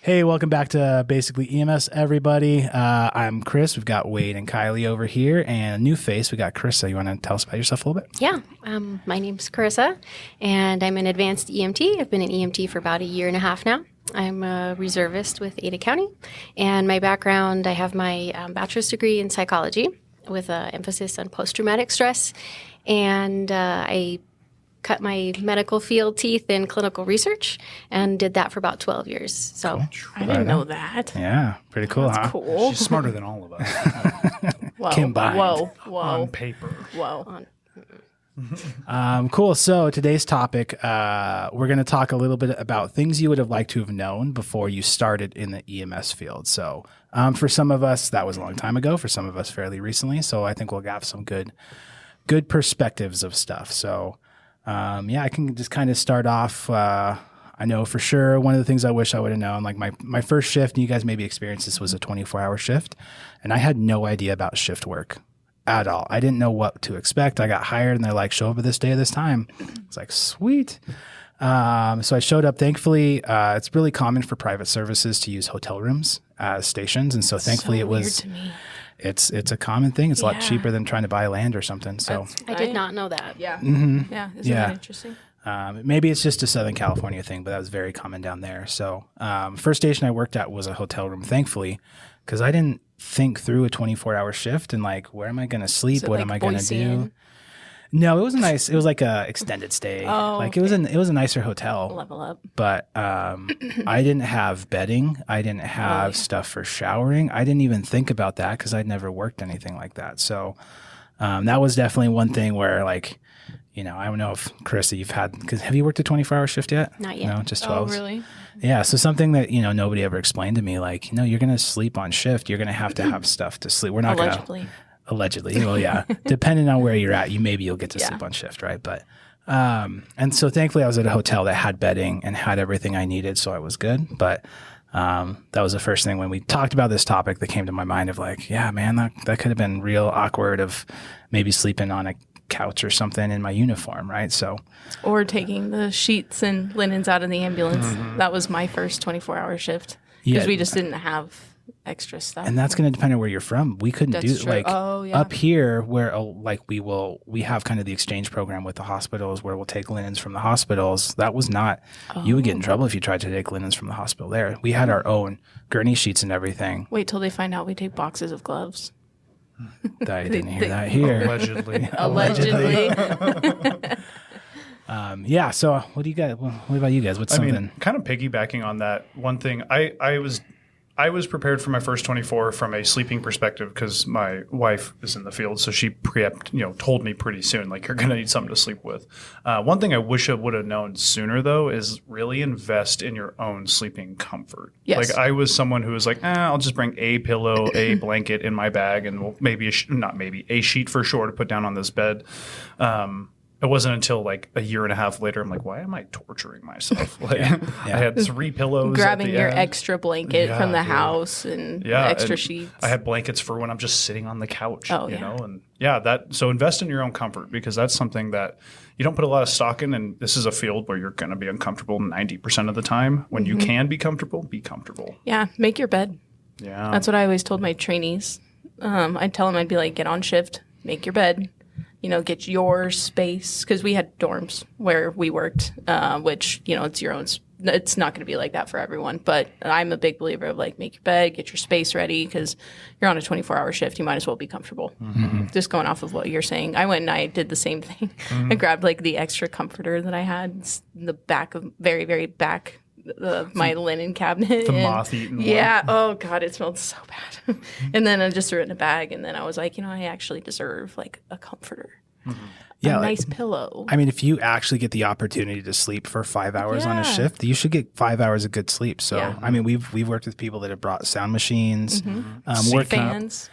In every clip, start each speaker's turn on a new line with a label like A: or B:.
A: Hey, welcome back to Basically EMS, everybody. I'm Chris. We've got Wade and Kylie over here, and a new face. We got Charissa. You want to tell us about yourself a little bit?
B: Yeah, my name's Charissa, and I'm an advanced EMT. I've been an EMT for about a year and a half now. I'm a reservist with Ada County, and my background, I have my bachelor's degree in psychology with an emphasis on post-traumatic stress, and I cut my medical field teeth in clinical research and did that for about 12 years. So
C: Cool.
D: I didn't know that.
A: Yeah, pretty cool,
D: That's
A: huh?
D: cool.
C: She's smarter than all of us
D: Whoa.
A: Combined.
D: Whoa.
C: on
D: Whoa.
C: paper.
D: Whoa.
A: Cool. So today's topic, we're going to talk a little bit about things you would have liked to have known before you started in the EMS field. So for some of us, that was a long time ago. For some of us, fairly recently. So I think we'll have some good perspectives of stuff. So I can just kind of start off. I know for sure one of the things I wish I would have known, like my first shift, and you guys maybe experienced this, was a 24-hour shift. And I had no idea about shift work at all. I didn't know what to expect. I got hired and they're like, show up at this day at this time. It's like, sweet. So I showed up. Thankfully, it's really common for private services to use hotel rooms as stations. And so thankfully
D: So
A: it was,
D: weird to me.
A: it's a common thing. It's a lot
D: Yeah.
A: cheaper than trying to buy land or something. So
B: I did not know that.
D: Yeah.
A: Mhm.
D: Yeah. Isn't
A: Yeah.
D: that interesting?
A: Maybe it's just a Southern California thing, but that was very common down there. So first station I worked at was a hotel room, thankfully, because I didn't think through a 24-hour shift and like, where am I going to sleep?
D: Is it
A: What
D: like
A: am I going to
D: Boise
A: do?
D: Inn?
A: No, it was nice. It was like a extended stay.
D: Oh,
A: like it was a nicer hotel,
D: Level up.
A: but I didn't have bedding. I didn't have stuff for showering. I didn't even think about that because I'd never worked anything like that. So that was definitely one thing where like, I don't know if Carissa, have you worked a 24-hour shift yet?
B: Not yet.
A: No, just 12.
D: Oh, really?
A: Yeah. So something that, nobody ever explained to me, like, you're going to sleep on shift. You're going to have stuff to sleep. We're not going to. Allegedly. Well, yeah. Depending on where you're at, you'll get to sleep on shift, right? But, and so thankfully I was at a hotel that had bedding and had everything I needed. So I was good. But, that was the first thing when we talked about this topic that came to my mind of like, yeah, man, that could have been real awkward of maybe sleeping on a couch or something in my uniform, right? So,
D: Or taking the sheets and linens out of the ambulance. That was my first 24-hour shift because we just didn't have extra stuff.
A: and that's going to depend on where you're from. We couldn't
D: That's
A: do
D: true.
A: like
D: Yeah.
A: up here where we have kind of the exchange program with the hospitals where we'll take linens from the hospitals. That was not, you would get in trouble if you tried to take linens from the hospital there. We had our own gurney sheets and everything.
D: Wait till they find out we take boxes of gloves.
A: I didn't hear that here.
C: Allegedly.
D: Allegedly.
A: Yeah. So what do you guys, what about you guys? What's something?
C: Kind of piggybacking on that, one thing, I was prepared for my first 24 from a sleeping perspective because my wife is in the field. So she told me pretty soon, like, you're going to need something to sleep with. One thing I wish I would have known sooner, though, is really invest in your own sleeping comfort.
D: Yes.
C: Like, I was someone who was like, I'll just bring a pillow, a blanket in my bag, and maybe a sheet for sure to put down on this bed. It wasn't until like a year and a half later, I'm like, why am I torturing myself? Like, I had 3 pillows.
D: Grabbing
C: at the
D: your
C: end.
D: extra blanket from the
C: dude.
D: house and extra
C: and
D: sheets.
C: I had blankets for when I'm just sitting on the couch,
D: Oh,
C: you
D: yeah.
C: know? And so invest in your own comfort because that's something that you don't put a lot of stock in. And this is a field where you're going to be uncomfortable 90% of the time. When you can be comfortable, be comfortable.
D: Yeah, make your bed.
C: Yeah.
D: That's what I always told my trainees. I'd tell them, I'd be like, get on shift, make your bed, get your space. Because we had dorms where we worked, which, it's your own. It's not going to be like that for everyone. But I'm a big believer of like, make your bed, get your space ready. Because you're on a 24-hour shift. You might as well be comfortable. Just going off of what you're saying. I went and I did the same thing. I grabbed like the extra comforter that I had in the back of very, very back my linen cabinet.
C: The moth-eaten one.
D: Yeah. Oh, God, it smelled so bad. And then I just threw it in a bag. And then I was like, I actually deserve like a comforter.
A: Yeah,
D: a
A: like-
D: nice pillow.
A: I mean, if you actually get the opportunity to sleep for 5 hours on a
D: Yeah.
A: shift, you should get 5 hours of good sleep. So,
D: Yeah.
A: I mean, we've worked with people that have brought sound machines,
D: Fans.
A: fans,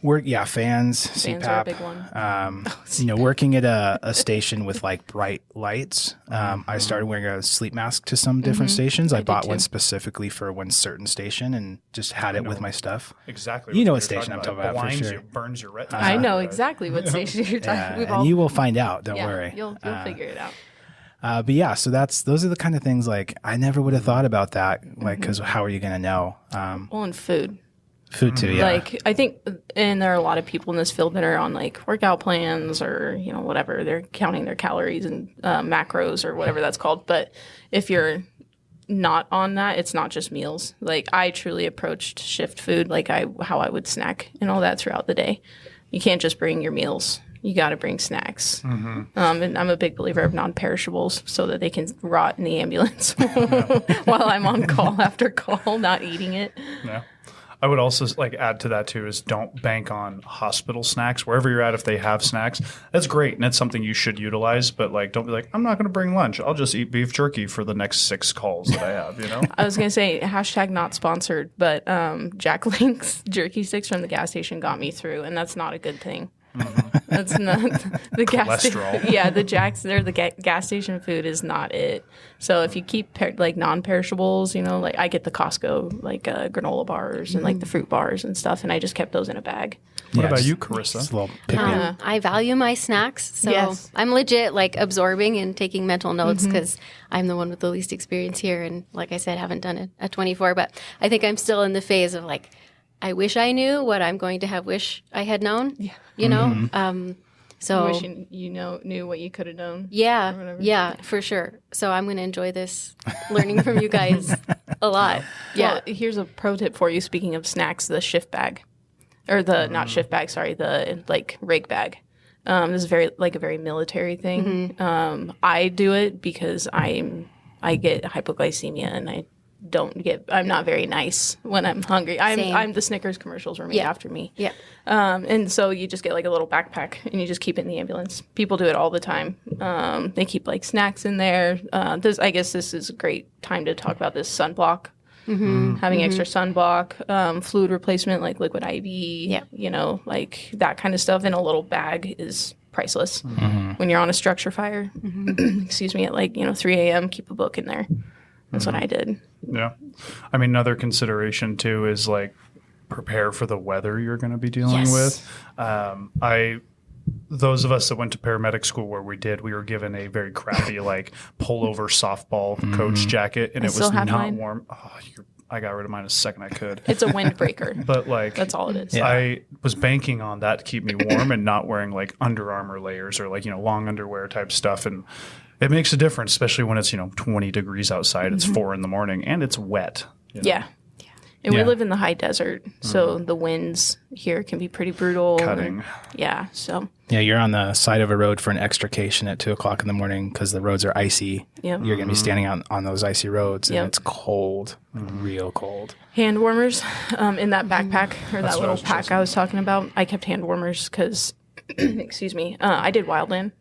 D: Fans are a
A: CPAP.
D: big one.
A: Working at a station with like bright lights. I started wearing a sleep mask to some different stations. I
D: did
A: bought one
D: too.
A: specifically for one certain station and just had it with my stuff.
C: Exactly.
A: You know
C: you're
A: what station I'm talking
C: It
A: about for
C: blinds
A: sure.
C: you, burns your retina.
D: I know exactly what station you're talking
A: Yeah,
D: about.
A: and you will find out. Don't
D: yeah,
A: worry.
D: You'll figure it out.
A: But yeah, so those are the kind of things like I never would have thought about that. Like, because how are you going to know?
D: Well, and food.
A: Food too, yeah.
D: Like, I think, and there are a lot of people in this field that are on like workout plans or, you know, whatever. They're counting their calories and macros or whatever that's called. But if you're not on that, it's not just meals. Like, I truly approached shift food like how I would snack and all that throughout the day. You can't just bring your meals. You got to bring snacks. And I'm a big believer of non-perishables so that they can rot in the ambulance while I'm on call after call, not eating it.
C: Yeah. I would also like add to that too is don't bank on hospital snacks wherever you're at. If they have snacks, that's great and that's something you should utilize. But like, don't be like, I'm not going to bring lunch. I'll just eat beef jerky for the next 6 calls that I have. You know.
D: I was gonna say hashtag not sponsored, but Jack Link's jerky sticks from the gas station got me through, and that's not a good thing. That's not the gas.
C: Cholesterol.
D: The Jacks. They're the gas station food is not it. So if you keep like non-perishables, you know, like I get the Costco like granola bars and like the fruit bars and stuff, and I just kept those in a bag.
C: What about
A: just-
C: you, Charissa?
A: just a little pick me.
B: I value my snacks, so
D: Yes.
B: I'm legit like absorbing and taking mental notes because I'm the one with the least experience here, and like I said, haven't done it at 24. But I think I'm still in the phase of like, I wish I knew what I'm going to have wish I had known. Yeah. You know, so
D: I wish you knew what you could have known.
B: yeah, for sure. So I'm going to enjoy this learning from you guys a lot. Yeah.
D: Well, here's a pro tip for you. Speaking of snacks, the shift bag, or the not shift bag, sorry, the like rake bag. This is a very military thing. I do it because I get hypoglycemia and I'm not very nice when I'm hungry.
B: Same.
D: I'm the Snickers commercials were made after me.
B: Yeah.
D: And so you just get like a little backpack and you just keep it in the ambulance. People do it all the time. They keep like snacks in there. I guess this is a great time to talk about this sunblock. Having extra sunblock, fluid replacement like liquid IV, you know, like that kind of stuff in a little bag is priceless. When you're on a structure fire, excuse me, at like, 3 a.m., keep a book in there. That's what I did.
C: Yeah. I mean, another consideration too is like prepare for the weather you're going to be dealing with. Those of us that went to paramedic school where we were given a very crappy like pullover softball coach jacket and it was
D: still have
C: not
D: mine.
C: warm. I got rid of mine the second I could.
D: It's a windbreaker.
C: But like
D: That's all it is.
A: Yeah.
C: I was banking on that to keep me warm and not wearing like Under Armour layers or like, long underwear type stuff. And it makes a difference, especially when it's, 20 degrees outside. It's 4 a.m. and it's wet. you know?
D: Yeah. And we
A: Yeah.
D: live in the high desert, so the winds here can be pretty brutal.
C: Cutting.
D: Yeah. So,
A: Yeah, you're on the side of a road for an extrication at 2:00 in the morning because the roads are icy.
D: Yep.
A: You're going to be standing on those icy roads and
D: Yep.
A: it's cold, real cold.
D: hand warmers in that backpack or
C: That's
D: that
C: what I
D: little
C: was
D: pack
C: just-
D: I was talking about. I kept hand warmers because, excuse me, I did wildland.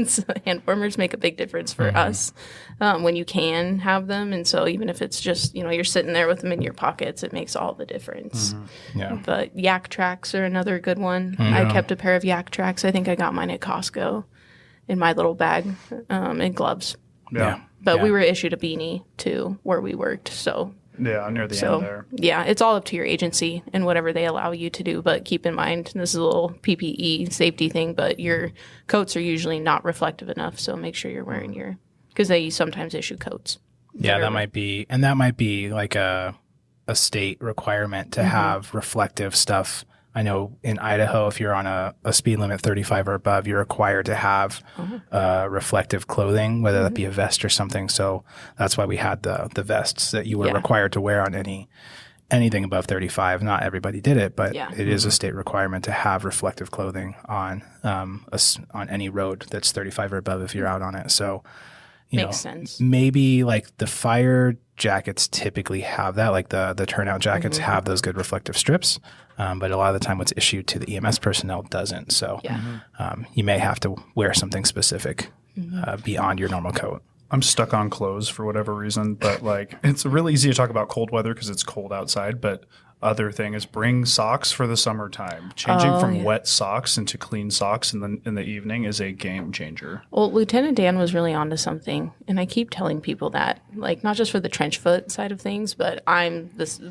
D: So hand warmers make a big difference for us when you can have them. And so even if it's just, you're sitting there with them in your pockets, it makes all the difference.
A: Yeah.
D: But yak tracks are another good one. I kept a pair of yak tracks. I think I got mine at Costco in my little bag and gloves.
C: Yeah.
D: But
A: Yeah.
D: we were issued a beanie too where we worked. So
C: Yeah. Near the end there.
D: yeah, it's all up to your agency and whatever they allow you to do. But keep in mind, this is a little PPE safety thing, but your coats are usually not reflective enough. So make sure you're wearing because they sometimes issue coats.
A: Yeah, that might be like a state requirement to have reflective stuff. I know in Idaho, if you're on a speed limit 35 or above, you're required to have reflective clothing, whether that be a vest or something. So that's why we had the vests that you were required to wear on anything above 35. Not everybody did it, but it is a state requirement to have reflective clothing on on any road that's 35 or above if you're out on it. So
D: Makes sense.
A: Maybe like the fire jackets typically have that, like the turnout jackets have those good reflective strips, but a lot of the time what's issued to the EMS personnel doesn't. So you may have to wear something specific beyond your normal coat.
C: I'm stuck on clothes for whatever reason, but like it's really easy to talk about cold weather because it's cold outside. But other thing is bring socks for the summertime. Changing from wet socks into clean socks in the evening is a game changer.
D: Well, Lieutenant Dan was really onto something, and I keep telling people that, like, not just for the trench foot side of things, but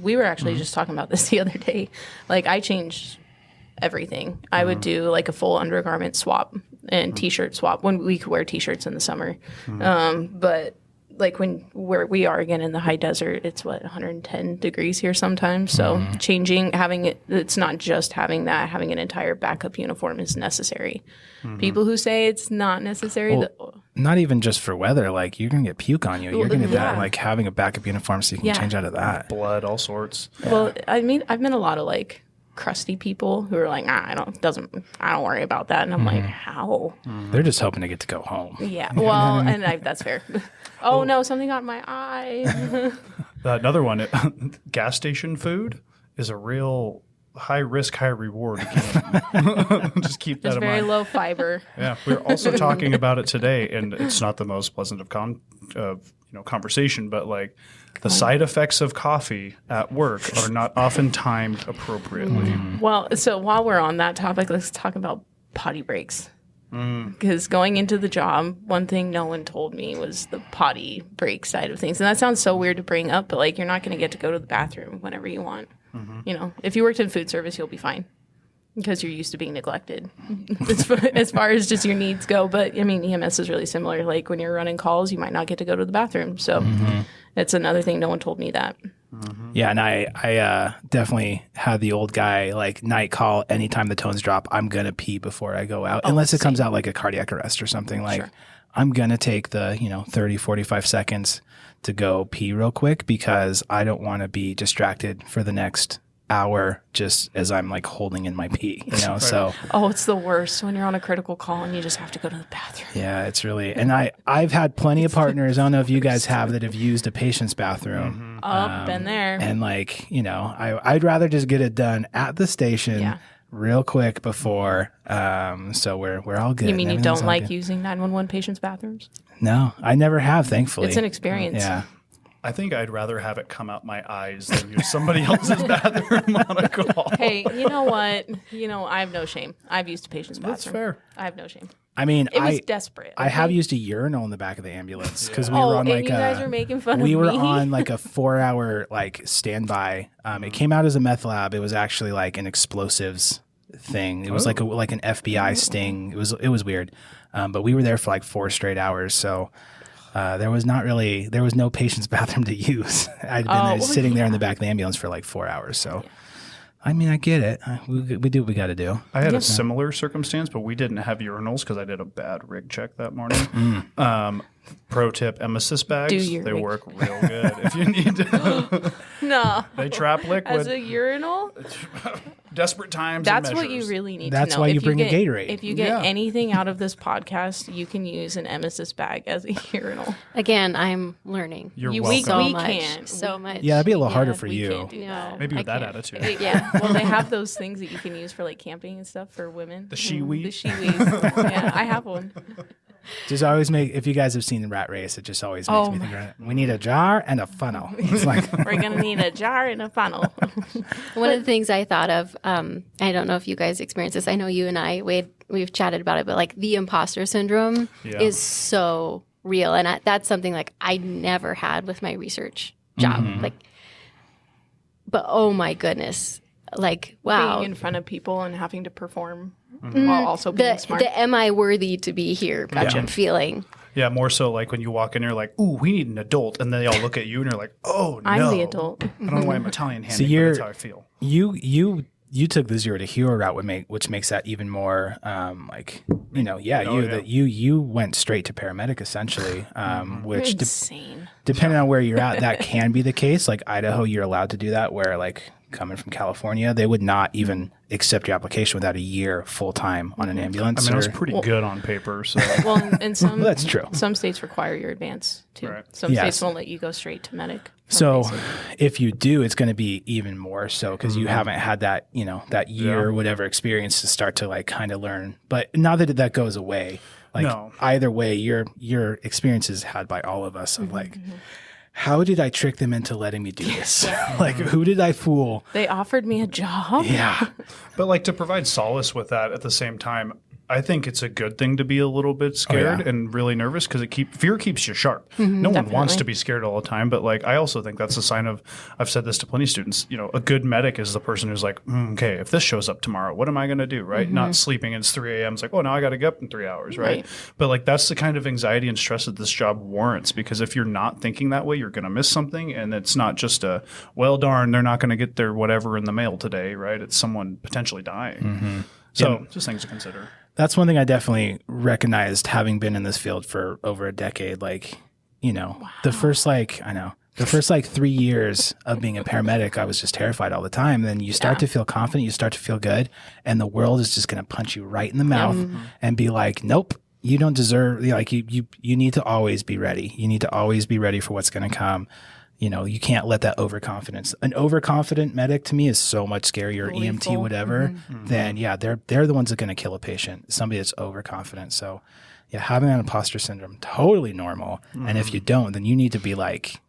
D: we were actually just talking about this the other day. Like, I changed everything. I would do like a full undergarment swap and t-shirt swap when we could wear t-shirts in the summer. But like where we are again in the high desert, it's 110 degrees here sometimes. So having it's not just having an entire backup uniform is necessary. People who say it's not necessary,
A: Not even just for weather. Like you're gonna get puke on you. You're gonna
D: yeah.
A: like having a backup uniform so you can
D: Yeah.
A: change out of that.
C: Blood, all sorts.
D: well, I mean, I've met a lot of like crusty people who are like, I don't worry about that. And I'm like, how?
A: They're just hoping to get to go home.
D: Yeah. Well, and that's fair. Oh no, something got in my eye.
C: Another one, gas station food is a real high risk, high reward game. Just keep that
D: It's
C: in
D: very
C: mind.
D: low fiber.
C: Yeah, we were also talking about it today, and it's not the most pleasant of conversation, but like the side effects of coffee at work are not often timed appropriately.
D: Well, so while we're on that topic, let's talk about potty breaks. Because going into the job, one thing no one told me was the potty break side of things. And that sounds so weird to bring up, but like you're not going to get to go to the bathroom whenever you want. You know, if you worked in food service, you'll be fine because you're used to being neglected as far as just your needs go. But I mean, EMS is really similar. Like when you're running calls, you might not get to go to the bathroom. So it's another thing. No one told me that.
A: Yeah, and I definitely had the old guy like night call. Anytime the tones drop, I'm gonna pee before I go out, unless it comes out like a cardiac arrest or something. Like
D: Sure.
A: I'm gonna take the 30, 45 seconds to go pee real quick because I don't want to be distracted for the next hour just as I'm like holding in my pee. So
D: Oh, it's the worst when you're on a critical call and you just have to go to the bathroom.
A: yeah, it's really. And I've had plenty of partners. I don't know if you guys have that have used a patient's bathroom.
D: Been there.
A: And like, I'd rather just get it done at the station
D: Yeah.
A: real quick before. So we're all good.
D: You mean you
A: Everything's
D: don't
A: all
D: like
A: good.
D: using 911 patients' bathrooms?
A: No, I never have, thankfully.
D: It's an experience.
A: Yeah.
C: I think I'd rather have it come out my eyes than use somebody else's bathroom on a call.
D: Hey, you know what? I have no shame. I've used a patient's bathroom.
C: That's fair.
D: I have no shame.
A: I mean,
D: It was desperate.
A: I have
D: okay?
A: used a urinal in the back of the ambulance because we
D: Oh,
A: were on
D: and
A: like
D: you guys were making fun of
A: we were
D: me?
A: on like a 4-hour like standby. It came out as a meth lab. It was actually like an explosives thing. It was like an FBI sting. It was weird. But we were there for like 4 straight hours. So there was no patient's bathroom to use. I'd been there, sitting there in the back of the ambulance for like 4 hours. So. I mean, I get it. We do what we got to do.
C: I had a similar circumstance, but we didn't have urinals because I did a bad rig check that morning. Pro tip, emesis bags.
D: Do your
C: they
D: rig-
C: work real good if you need to.
D: No.
C: They trap liquid.
D: As a urinal?
C: Desperate times
D: That's
C: and
D: what you
C: measures.
D: really need
A: That's
D: to know.
A: why you
D: If
A: bring a
D: get-
A: Gatorade.
D: If you get
C: Yeah.
D: anything out of this podcast, you can use an emesis bag as a urinal.
B: Again, I'm learning.
C: You're
D: we
C: welcome.
B: so
D: we
B: much.
D: can't.
B: So much.
A: Yeah, that'd be a little harder
B: Yeah,
A: for
D: we
A: you.
D: can't do
B: No,
D: that.
C: Maybe with
B: I
C: that
B: can't.
C: attitude.
D: Yeah, well, they have those things that you can use for like camping and stuff for women.
C: The shiwi?
D: The shiwi. Yeah, I have one.
A: Just always if you guys have seen Rat Race, it just always makes
D: Oh
A: me think, we need a jar and a funnel. It's like,
D: We're gonna need a jar and a funnel.
B: One of the things I thought of, I don't know if you guys experience this. I know you and I, Wade, we've chatted about it, but like the imposter syndrome
C: Yeah.
B: is so real. And that's something like I never had with my research job. Like, but oh my goodness. Like, wow.
D: Being in front of people and having to perform while also being smart.
B: The am I worthy to be here feeling.
C: Yeah, more so like when you walk in, you're like, "Ooh, we need an adult," and then they all look at you and you're like, "Oh no,
D: I'm the adult.
C: I don't know why I'm Italian handing, but
A: you're-
C: that's how I feel.
A: you took the 0 to hero route, which makes that even more you went straight to paramedic essentially, which
D: Insane.
A: depending on where you're at, that can be the case. Like Idaho, you're allowed to do that. Where like coming from California, they would not even accept your application without a year full time on an ambulance.
C: I mean, I was
A: or-
C: pretty good on paper, so
D: Well, and some
A: Well, that's true.
D: Some states require your advance too.
C: Right.
D: Some
A: Yes.
D: states won't let you go straight to medic.
A: So
D: Basic.
A: if you do, it's going to be even more so because you haven't had that, that year or whatever experience to start to like kind of learn. But not that that goes away. Like
C: No.
A: either way, your experience is had by all of us of like, how did I trick them into letting me do this? Like, who did I fool?
D: They offered me a job.
A: Yeah.
C: But like to provide solace with that at the same time, I think it's a good thing to be a little bit scared and really nervous because fear keeps you sharp. No one wants to be scared all the time, but like I also think that's a sign of. I've said this to plenty of students. You know, a good medic is the person who's like, okay, if this shows up tomorrow, what am I going to do? Right? Not sleeping. And it's 3 a.m. It's like, oh, now I got to get up in 3 hours. Right? But like that's the kind of anxiety and stress that this job warrants because if you're not thinking that way, you're going to miss something, and it's not just a well, darn, they're not going to get their whatever in the mail today. Right? It's someone potentially dying. So just things to consider.
A: That's one thing I definitely recognized having been in this field for over a decade. Like, you know, the first 3 years of being a paramedic, I was just terrified all the time. Then you start to feel confident, you start to feel good, and the world is just going to punch you right in the mouth and be like, nope, you don't deserve, like you need to always be ready. You need to always be ready for what's going to come. You know, you can't let that overconfidence. An overconfident medic to me is so much scarier, EMT, whatever, than, they're the ones that are going to kill a patient. Somebody that's overconfident. So, yeah, having that imposter syndrome, totally normal. And if you don't, then you need to be like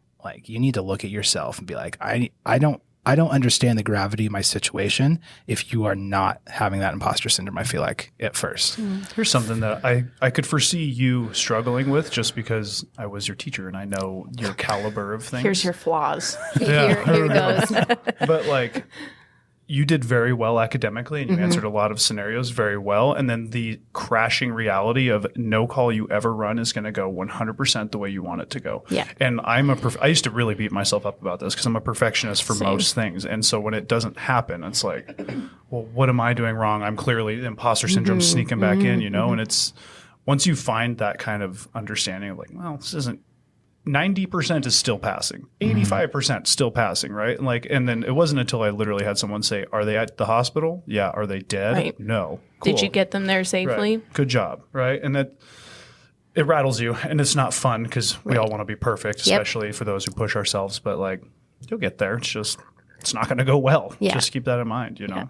A: you need to look at yourself and be like, I don't understand the gravity of my situation if you are not having that imposter syndrome, I feel like, at first.
C: Here's something that I could foresee you struggling with just because I was your teacher and I know your caliber of things.
D: Here's your flaws.
B: Here goes.
C: But like you did very well academically and you answered a lot of scenarios very well. And then the crashing reality of no call you ever run is going to go 100% the way you want it to go.
B: Yeah.
C: And I used to really beat myself up about this because I'm a perfectionist for most things. And so when it doesn't happen, it's like, well, what am I doing wrong? I'm clearly the imposter syndrome sneaking back in, you know? And it's once you find that kind of understanding of like, well, this isn't, 90% is still passing, 85% still passing, right? And then it wasn't until I literally had someone say, "Are they at the hospital? Yeah. Are they dead?
D: Right.
C: No. Cool.
D: Did you get them there safely?
C: Right. Good job, right?" And that it rattles you, and it's not fun because we all want to be perfect, especially for those who push ourselves. But like, you'll get there. It's not going to go well.
B: Yeah.
C: Just keep that in mind, you know.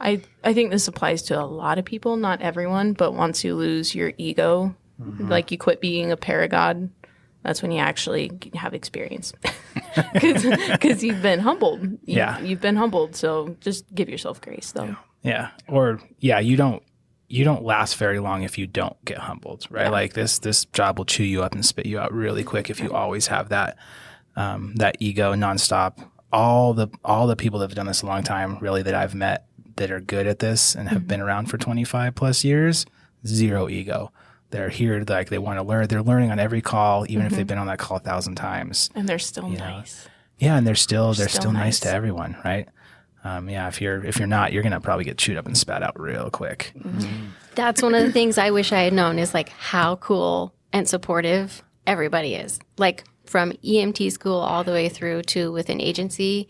D: I think this applies to a lot of people, not everyone, but once you lose your ego, like you quit being a paragod, that's when you actually have experience because you've been humbled. You've been humbled. So just give yourself grace, though.
A: Yeah. Or you don't last very long if you don't get humbled, right? Like this job will chew you up and spit you out really quick if you always have that ego nonstop. All the people that have done this a long time, really, that I've met that are good at this and have been around for 25 plus years, zero ego. They're here, like they want to learn. They're learning on every call, even if they've been on that call 1,000 times.
D: And they're still nice.
A: Yeah, and they're still nice to everyone, right? If you're not, you're gonna probably get chewed up and spat out real quick.
B: That's one of the things I wish I had known is like how cool and supportive everybody is. Like from EMT school all the way through to with an agency.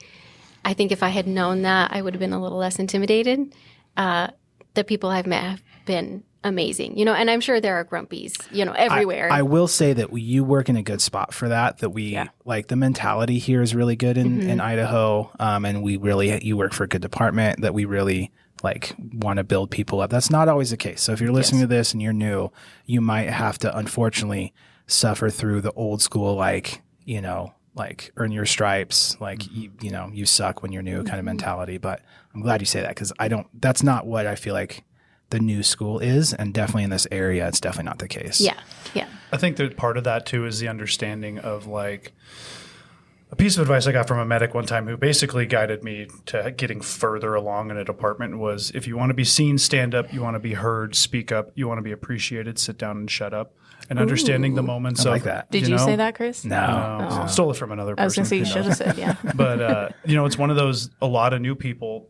B: I think if I had known that, I would have been a little less intimidated. The people I've met have been amazing, you know, and I'm sure there are grumpies, you know, everywhere.
A: I will say that you work in a good spot for that, like the mentality here is really good in Idaho. And you work for a good department that we really like want to build people up. That's not always the case. So if you're listening to this and you're new, you might have to unfortunately suffer through the old school, like earn your stripes, like, you suck when you're new kind of mentality. But I'm glad you say that because that's not what I feel like the new school is, and definitely in this area, it's definitely not the case.
B: Yeah.
C: I think that part of that too is the understanding of like a piece of advice I got from a medic one time who basically guided me to getting further along in a department was if you want to be seen, stand up. You want to be heard, speak up. You want to be appreciated, sit down and shut up. And understanding the moments
A: like that.
D: Did you say that, Chris?
A: No.
C: Stole it from another person.
D: I was going to say you should have said, yeah.
C: But, it's one of those, a lot of new people,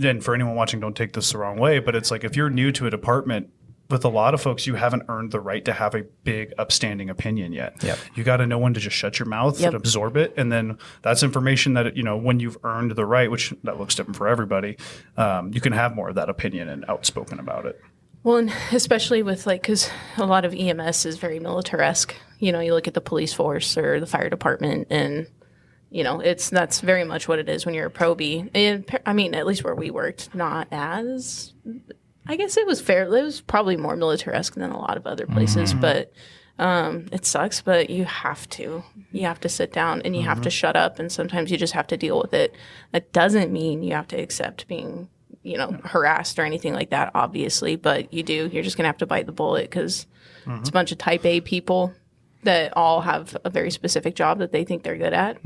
C: and for anyone watching, don't take this the wrong way, but it's like if you're new to a department, with a lot of folks, you haven't earned the right to have a big, upstanding opinion yet.
A: Yep.
C: You got to know when to just shut your mouth and absorb it. And then that's information that, when you've earned the right, which that looks different for everybody, you can have more of that opinion and outspoken about it.
D: Well, and especially with because a lot of EMS is very militaresque. You look at the police force or the fire department and, that's very much what it is when you're a probie. And I mean, at least where we worked, not as, I guess it was fair. It was probably more militaresque than a lot of other places, but it sucks. But you have to sit down and you have to shut up. And sometimes you just have to deal with it. That doesn't mean you have to accept being harassed or anything like that, obviously, but you're just going to have to bite the bullet because it's a bunch of type A people that all have a very specific job that they think they're good at.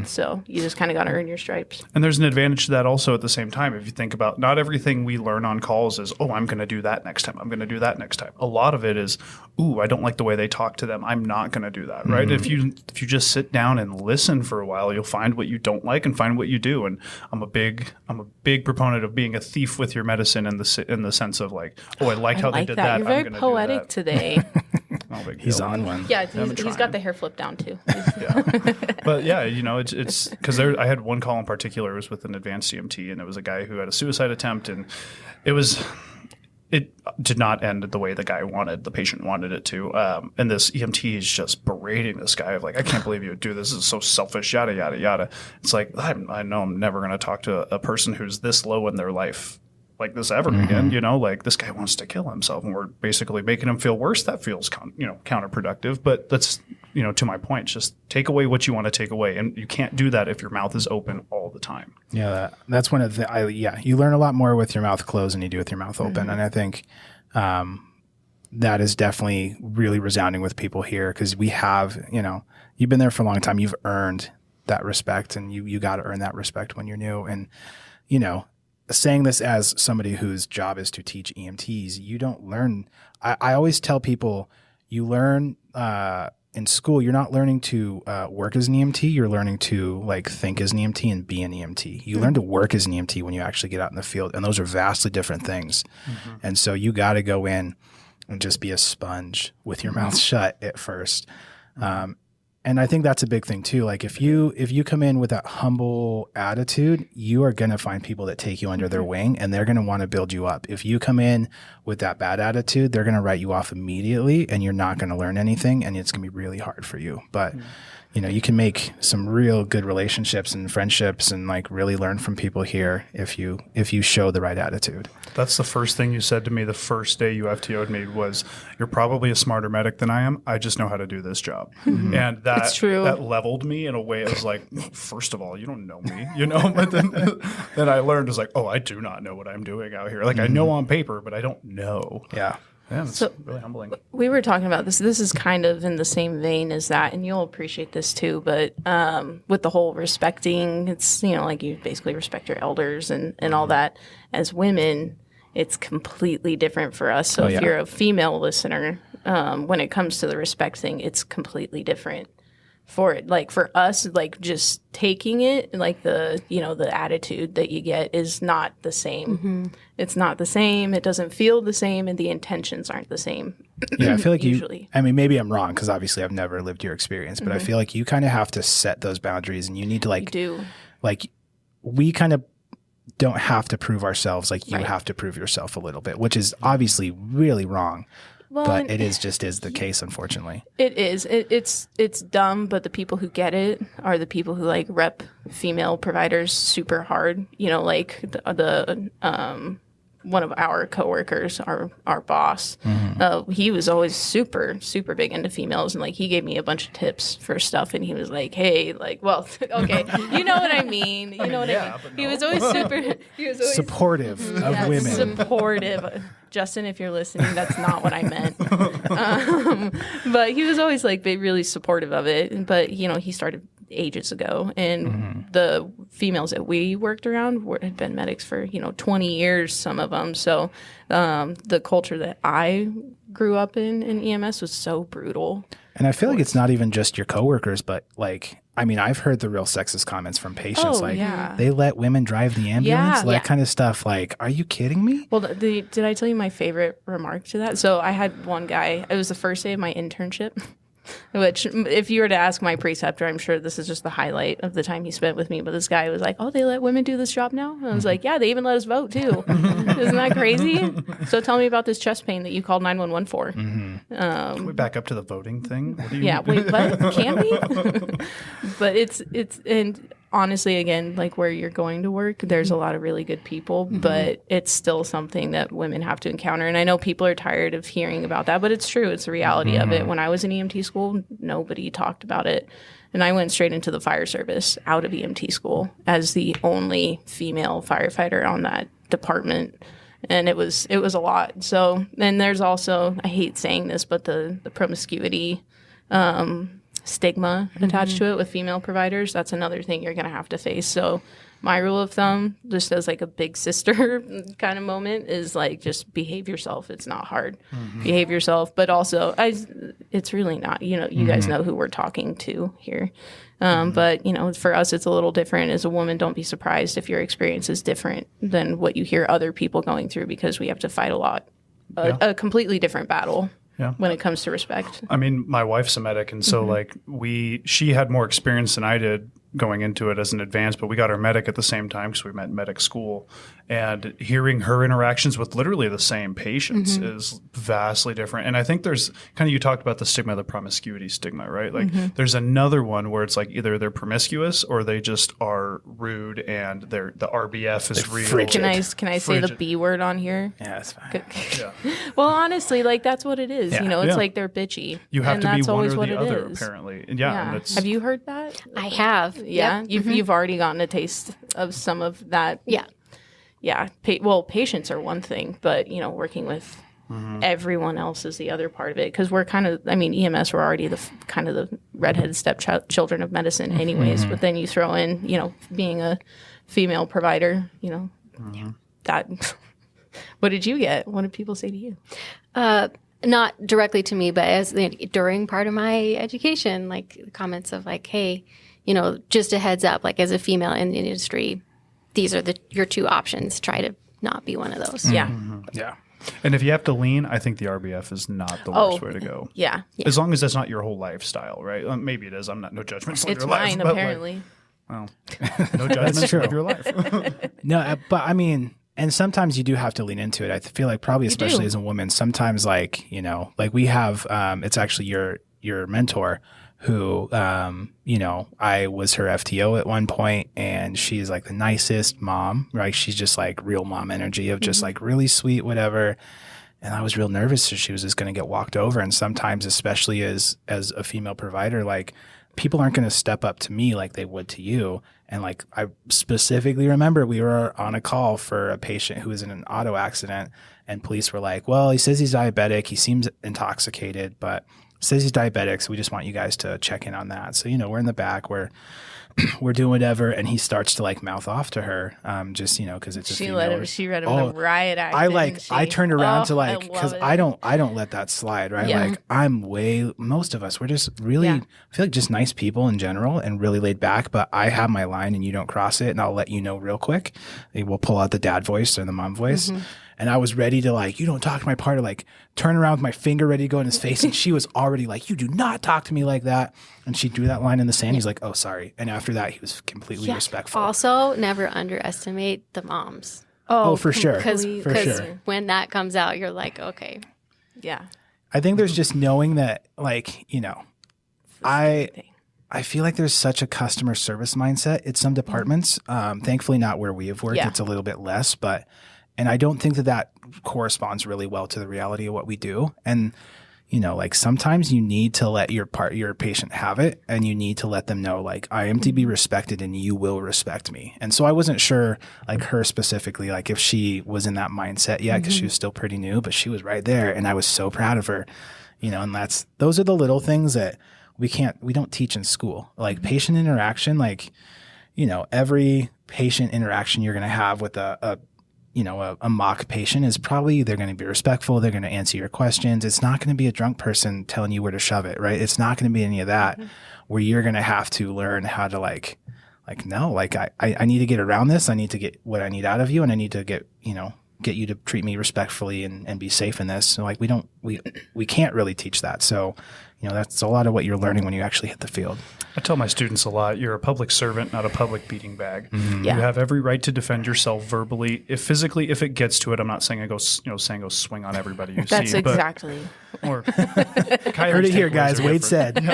D: So you just kind of got to earn your stripes.
C: And there's an advantage to that also at the same time. If you think about, not everything we learn on calls is, oh, I'm going to do that next time. I'm going to do that next time. A lot of it is, ooh, I don't like the way they talk to them. I'm not going to do that, right? If you just sit down and listen for a while, you'll find what you don't like and find what you do. And I'm a big proponent of being a thief with your medicine in the sense of like, oh, I like how they did that.
D: You're very poetic today.
A: He's on one.
D: Yeah, he's got the hair flipped down too.
C: But yeah, it's because I had one call in particular. It was with an advanced EMT, and it was a guy who had a suicide attempt, and it did not end the way the patient wanted it to. And this EMT is just berating this guy of like, I can't believe you would do this. This is so selfish, yada, yada, yada. It's like, I know I'm never going to talk to a person who's this low in their life like this ever again, like this guy wants to kill himself and we're basically making him feel worse. That feels counterproductive, but that's, to my point, just take away what you want to take away. And you can't do that if your mouth is open all the time.
A: Yeah. That's one of you learn a lot more with your mouth closed than you do with your mouth open. And I think, that is definitely really resounding with people here. Cause we have, you've been there for a long time. You've earned that respect and you got to earn that respect when you're new. And, saying this as somebody whose job is to teach EMTs, you don't learn. I always tell people you learn in school. You're not learning to work as an EMT. You're learning to think as an EMT and be an EMT. You learn to work as an EMT when you actually get out in the field, and those are vastly different things. And so you got to go in and just be a sponge with your mouth shut at first. And I think that's a big thing too. Like if you come in with that humble attitude, you are going to find people that take you under their wing and they're going to want to build you up. If you come in with that bad attitude, they're going to write you off immediately and you're not going to learn anything and it's going to be really hard for you. But you can make some real good relationships and friendships and really learn from people here if you show the right attitude.
C: That's the first thing you said to me the first day you FTO'd me was, you're probably a smarter medic than I am. I just know how to do this job. And
D: That's true.
C: That leveled me in a way. It was like, first of all, you don't know me, but then I learned is like, oh, I do not know what I'm doing out here. Like I know on paper, but I don't know.
A: Yeah.
C: Yeah, it's really humbling.
D: We were talking about this. This is kind of in the same vein as that, and you'll appreciate this too. But with the whole respecting, it's you basically respect your elders and all that. As women, it's completely different for us. So if you're a female listener, when it comes to the respect thing, it's completely different. For it, for us, just taking it, the attitude that you get is not the same. It's not the same. It doesn't feel the same, and the intentions aren't the same.
A: Yeah, I feel like
D: usually.
A: Maybe I'm wrong because obviously I've never lived your experience, but I feel like you kind of have to set those boundaries, and you need to
D: You do.
A: We kind of don't have to prove ourselves. You have to prove yourself a little bit, which is obviously really wrong. Well, but it is the case, unfortunately.
D: It is. It's dumb, but the people who get it are the people who rep female providers super hard. The one of our coworkers, our boss, he was always super, super big into females. And he gave me a bunch of tips for stuff. And he was like, hey, okay, you know what I mean? You know what I mean? He was always
A: supportive of women.
D: Supportive. Justin, if you're listening, that's not what I meant. But he was always really supportive of it. But, he started ages ago. And the females that we worked around had been medics for, 20 years, some of them. So the culture that I grew up in EMS was so brutal.
A: And I feel like it's not even just your coworkers, but I've heard the real sexist comments from patients. They let women drive the ambulance, that kind of stuff. Are you kidding me?
D: Well, did I tell you my favorite remark to that? So I had one guy, it was the first day of my internship. Which, if you were to ask my preceptor, I'm sure this is just the highlight of the time he spent with me. But this guy was like, oh, they let women do this job now? And I was like, yeah, they even let us vote, too. Isn't that crazy? So tell me about this chest pain that you called 911 for.
C: Can we back up to the voting thing?
D: Wait, what? Can we? But it's and honestly, again, like where you're going to work, there's a lot of really good people, but it's still something that women have to encounter. And I know people are tired of hearing about that, but it's true. It's the reality of it. When I was in EMT school, nobody talked about it. And I went straight into the fire service out of EMT school as the only female firefighter on that department. And it was a lot. So then there's also, I hate saying this, but the promiscuity stigma attached to it with female providers. That's another thing you're going to have to face. So my rule of thumb, just as like a big sister kind of moment, is like just behave yourself. It's not hard. Behave yourself. But also, it's really not. You guys know who we're talking to here. But, for us, it's a little different. As a woman, don't be surprised if your experience is different than what you hear other people going through, because we have to fight a completely different battle.
C: Yeah.
D: When it comes to respect.
C: I mean, my wife's a medic, and so she had more experience than I did going into it as an advanced, but we got our medic at the same time because we met in medic school. And hearing her interactions with literally the same patients is vastly different. And I think there's kind of, you talked about the stigma, the promiscuity stigma, right? Like there's another one where it's like either they're promiscuous or they just are rude and the RBF is real.
A: frigid.
D: Can I say the B word on here?
A: Yeah, that's fine.
C: Yeah.
D: Well, honestly, like that's what it is.
A: Yeah.
D: It's like they're bitchy.
C: You have
D: and
C: to be
D: that's
C: one
D: always
C: or
D: what
C: the
D: it
C: other,
D: is.
C: apparently. And and it's,
D: Have you heard that?
B: I have.
D: Yeah.
B: Yep.
D: You've already gotten a taste of some of that.
B: Yeah.
D: Yeah. Patients are one thing, but working with everyone else is the other part of it. Because we're kind of, EMS, we're already the kind of the redheaded stepchildren of medicine, anyways. But then you throw in, being a female provider, that. What did you get? What did people say to you?
B: Not directly to me, but during part of my education, like comments of like, hey, just a heads up, like as a female in the industry, these are your two options. Try to not be one of those.
D: Yeah.
A: Yeah.
C: and if you have to lean, I think the RBF is not the worst way to go.
D: Yeah.
C: As long as that's not your whole lifestyle, right? Maybe it is. I'm not, no judgments on
D: It's
C: your life.
D: mine,
C: but, like,
D: apparently.
C: well, no judgments
A: true.
C: of your life.
A: No, but I mean, and sometimes you do have to lean into it. I feel like probably especially
D: do.
A: as a woman, sometimes like we have, it's actually your mentor who, I was her FTO at one point, and she's like the nicest mom, right? She's just like real mom energy of just like really sweet, whatever. And I was real nervous that she was just going to get walked over. And sometimes, especially as a female provider, like people aren't going to step up to me like they would to you. And like, I specifically remember we were on a call for a patient who was in an auto accident, and police were like, well, he says he's diabetic. He seems intoxicated, but says he's diabetic. So we just want you guys to check in on that. So, we're in the back, we're doing whatever. And he starts to like mouth off to her. Just, cause it's a
D: She
A: female.
D: read him the riot act.
A: I turned around to like,
D: I
A: because
D: love
A: I don't let that slide, right?
D: Yeah.
A: Like most of us, we're just really, I feel like just nice people in general and really laid back, but I have my line and you don't cross it, and I'll let you know real quick. We'll pull out the dad voice or the mom voice. And I was ready to like, you don't talk to my partner, like turn around with my finger ready to go in his face. And she was already like, you do not talk to me like that. And she drew that line in the sand. He's like, oh, sorry. And after that, he was completely respectful.
B: Also, never underestimate the moms.
A: Oh, for sure.
B: Because
A: sure.
B: when that comes out, you're like, okay.
D: Yeah.
A: I think there's just knowing that, like, I feel like there's such a customer service mindset at some departments. Thankfully, not where we have worked.
D: Yeah.
A: It's a little bit less, and I don't think that corresponds really well to the reality of what we do. And, like sometimes you need to let your patient have it, and you need to let them know, like, I am to be respected and you will respect me. And so I wasn't sure, like her specifically, like if she was in that mindset yet, because she was still pretty new, but she was right there. And I was so proud of her, and those are the little things that we don't teach in school. Like patient interaction, like, every patient interaction you're going to have with a mock patient is probably, they're going to be respectful. They're going to answer your questions. It's not going to be a drunk person telling you where to shove it, right? It's not going to be any of that where you're going to have to learn how to I need to get around this. I need to get what I need out of you. And I need to get you to treat me respectfully and be safe in this. So like, we don't we can't really teach that. So, that's a lot of what you're learning when you actually hit the field.
C: I tell my students a lot, you're a public servant, not a public beating bag.
D: Yeah.
C: You have every right to defend yourself verbally. If it gets to it, I'm not saying I go swing on everybody you
D: That's
C: see.
D: exactly.
C: Or
A: Heard it here, guys. Wade said.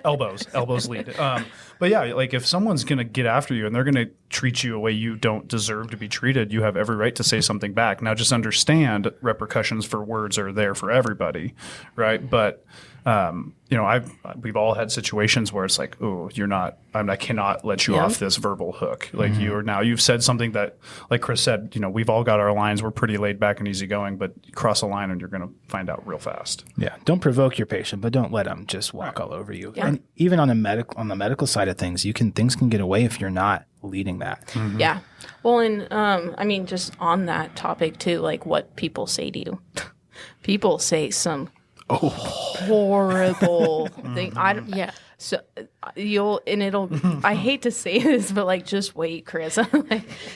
C: elbows lead. But yeah, like if someone's going to get after you and they're going to treat you a way you don't deserve to be treated, you have every right to say something back. Now just understand repercussions for words are there for everybody, right? But we've all had situations where it's like, oh, I cannot let you off this verbal hook. Like you've said something that, like Chris said, we've all got our lines. We're pretty laid back and easygoing, but you cross a line and you're going to find out real fast.
A: Yeah. Don't provoke your patient, but don't let them just walk all over you.
D: Yeah.
A: And even on the medical side of things, things can get away if you're not leading that.
C: Mm-hmm.
D: Yeah. Well, and just on that topic too, like what people say to you. People say some horrible thing. So I hate to say this, but like, just wait, Carissa.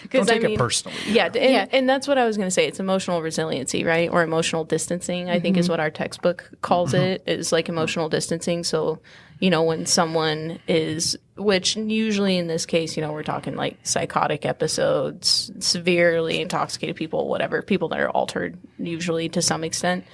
C: Don't take it personally.
D: Yeah. And that's what I was going to say. It's emotional resiliency, right? Or emotional distancing, I think is what our textbook calls it, is like emotional distancing. So, when someone is, which usually in this case, we're talking like psychotic episodes, severely intoxicated people, whatever, people that are altered usually to some extent.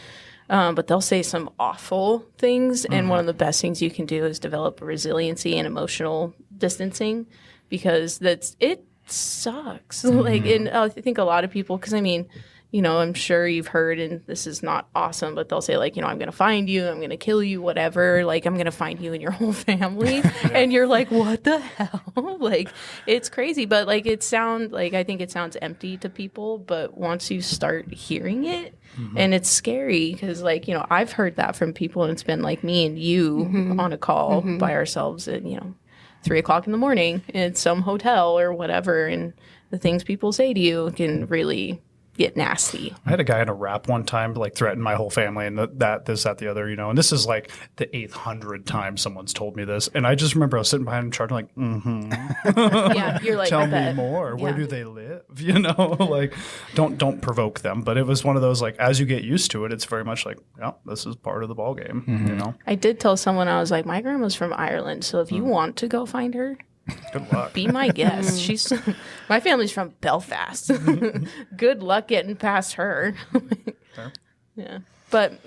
D: But they'll say some awful things. And one of the best things you can do is develop resiliency and emotional distancing, because it sucks. And I think a lot of people, because I'm sure you've heard, and this is not awesome, but they'll say like, I'm going to find you, I'm going to kill you, whatever. Like, I'm going to find you and your whole family. And you're like, what the hell? Like, it's crazy. But like, I think it sounds empty to people, but once you start hearing it, and it's scary because like, I've heard that from people, and it's been like me and you on a call by ourselves at, 3:00 in the morning at some hotel or whatever. And the things people say to you can really get nasty.
C: I had a guy in a rap one time like threaten my whole family and this, that, the other, and this is like the 800th time someone's told me this. And I just remember I was sitting behind him charging like,
D: Yeah, you're like,
C: tell me more. Where do they live? Like don't provoke them. But it was one of those, like, as you get used to it, it's very much like, yeah, this is part of the ball game,
D: I did tell someone, I was like, my grandma's from Ireland, so if you want to go find her,
C: Good luck.
D: be my guest. My family's from Belfast. Good luck getting past her.
C: Fair.
D: Yeah. But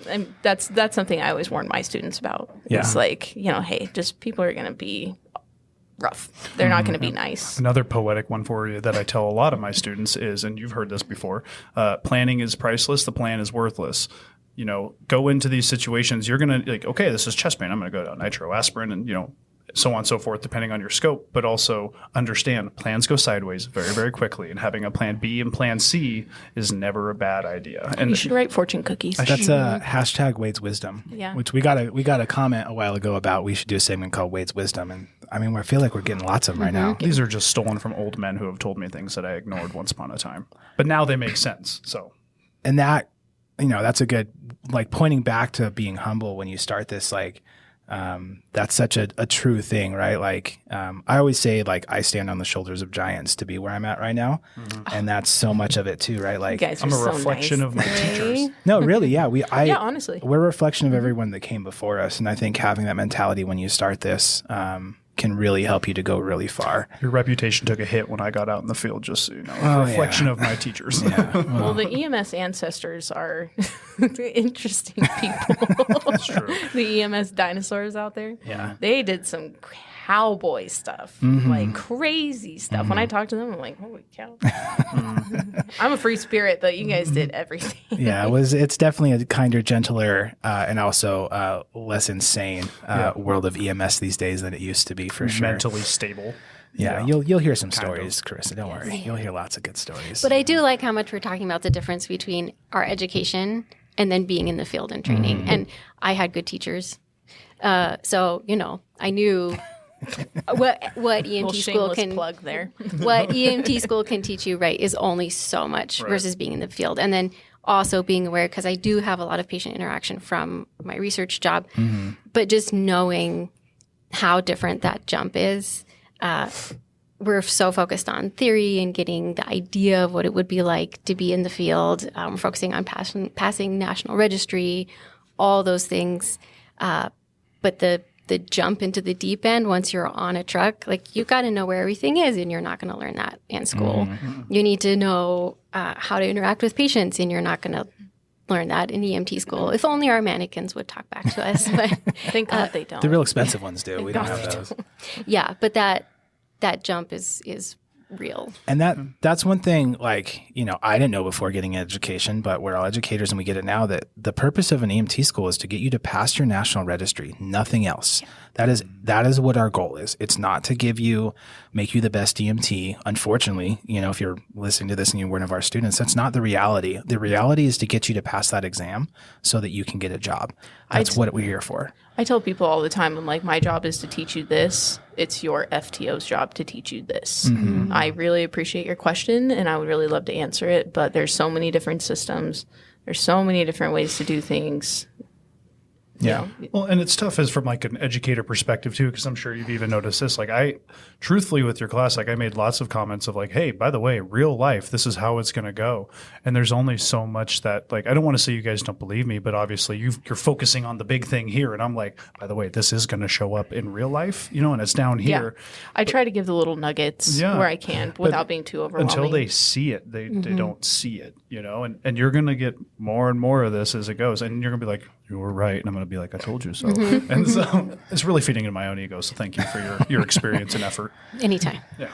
D: that's something I always warn my students about.
A: Yeah.
D: It's like, hey, just people are going to be rough. They're not going to be nice.
C: Another poetic one for you that I tell a lot of my students is, and you've heard this before, planning is priceless. The plan is worthless. Go into these situations. You're going to like, okay, this is chest pain. I'm going to go down nitroaspirin and, so on and so forth, depending on your scope, but also understand plans go sideways very, very quickly. And having a plan B and plan C is never a bad idea. And
D: You should write fortune cookies.
A: That's a hashtag Wade's Wisdom.
D: Yeah.
A: Which we got a comment a while ago about we should do a segment called Wade's Wisdom. And I feel like we're getting lots of them right now.
C: these are just stolen from old men who have told me things that I ignored once upon a time. But now they make sense. So,
A: And that, that's a good, like, pointing back to being humble when you start this, like, that's such a true thing, right? Like, I always say, like, I stand on the shoulders of giants to be where I'm at right now. And that's so much of it too, right? Like,
D: You guys are
C: I'm a
D: so
C: reflection
D: nice.
C: of my teachers.
A: no, really. Yeah.
D: Yeah, honestly.
A: We're a reflection of everyone that came before us. And I think having that mentality when you start this, can really help you to go really far.
C: Your reputation took a hit when I got out in the field, just so you know. A reflection of my teachers.
D: Well, the EMS ancestors are interesting people.
C: That's true.
D: The EMS dinosaurs out there.
A: Yeah.
D: They did some cowboy stuff, like crazy stuff. When I talk to them, I'm like, holy cow. I'm a free spirit, but you guys did everything.
A: Yeah, it's definitely a kinder, gentler, and also less insane world of EMS these days than it used to be, for sure.
C: Mentally stable.
A: Yeah, you'll hear some stories, Carissa. Don't worry. You'll hear lots of good stories.
B: But I do like how much we're talking about the difference between our education and then being in the field and training. And I had good teachers. So, I knew what EMT school can
D: plug there.
B: what EMT school can teach you, right, is only so much versus being in the field. And then also being aware, because I do have a lot of patient interaction from my research job, but just knowing how different that jump is we're so focused on theory and getting the idea of what it would be like to be in the field, focusing on passing national registry, all those things. But the jump into the deep end, once you're on a truck, like you got to know where everything is, and you're not going to learn that in school. You need to know how to interact with patients, and you're not going to learn that in EMT school. If only our mannequins would talk back to us. But
D: Thank God they don't.
A: The real expensive ones do. We don't have those.
B: yeah, but that jump is real.
A: And that's one thing, like, you know, I didn't know before getting education, but we're all educators and we get it now, that the purpose of an EMT school is to get you to pass your national registry, nothing else. Yeah. That is what our goal is. It's not to make you the best EMT. Unfortunately, you know, if you're listening to this and you're one of our students, that's not the reality. The reality is to get you to pass that exam so that you can get a job. That's what we're here for.
D: I tell people all the time, I'm like, my job is to teach you this. It's your FTO's job to teach you this. I really appreciate your question, and I would really love to answer it, but there's so many different systems. There's so many different ways to do things.
A: Yeah.
C: Well, and it's tough as from like an educator perspective too, because I'm sure you've even noticed this. Like truthfully with your class, like I made lots of comments of like, hey, by the way, real life, this is how it's going to go. And there's only so much that, like, I don't want to say you guys don't believe me, but obviously you're focusing on the big thing here. And I'm like, by the way, this is going to show up in real life, you know, and it's down here.
D: Yeah. I try to give the little nuggets where I can without being too overwhelming.
C: Until they see it, they don't see it, you know, and you're going to get more and more of this as it goes. And you're going to be like, you were right. And I'm going to be like, I told you so. And so it's really feeding into my own ego. So thank you for your experience and effort.
B: Anytime.
C: Yeah.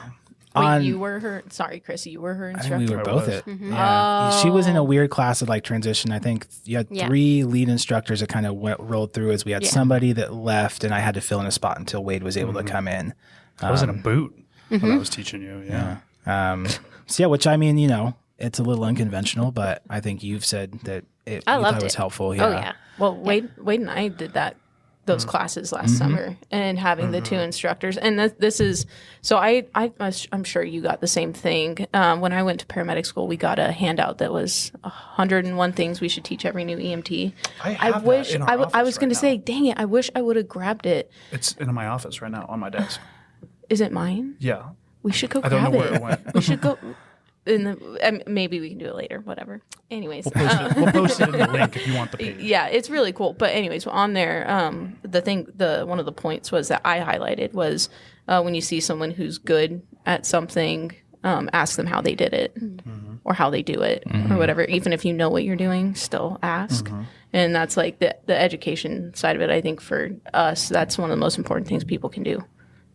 D: Wait, you were her. Sorry, Chrissy, you were her instructor.
A: I think we were both it.
B: Mm-hmm.
A: Yeah. She was in a weird class of like transition. I think you had 3 lead instructors that kind of rolled through as we had somebody that left, and I had to fill in a spot until Wade was able to come in.
C: I was in a boot when I was teaching you. Yeah.
A: So yeah, which I mean, you know, it's a little unconventional, but I think you've said that you thought it was helpful. Yeah.
B: Oh yeah.
D: Well, Wade and I did those classes last summer, and having the 2 instructors, and this is so I'm sure you got the same thing. When I went to paramedic school, we got a handout that was 101 things we should teach every new EMT. I wish I was going to say, dang it, I wish I would have grabbed it.
C: It's in my office right now on my desk.
D: Is it mine?
C: Yeah.
D: We should go
C: I
D: grab
C: don't know where it went.
D: We should go. Maybe we can do it later. Whatever. Anyways,
C: we'll post it in the link if you want the page.
D: Yeah, it's really cool. But anyways, on there, one of the points was that I highlighted was when you see someone who's good at something, ask them how they did it or how they do it or whatever. Even if you know what you're doing, still ask. And that's like the education side of it. I think for us, that's one of the most important things people can do.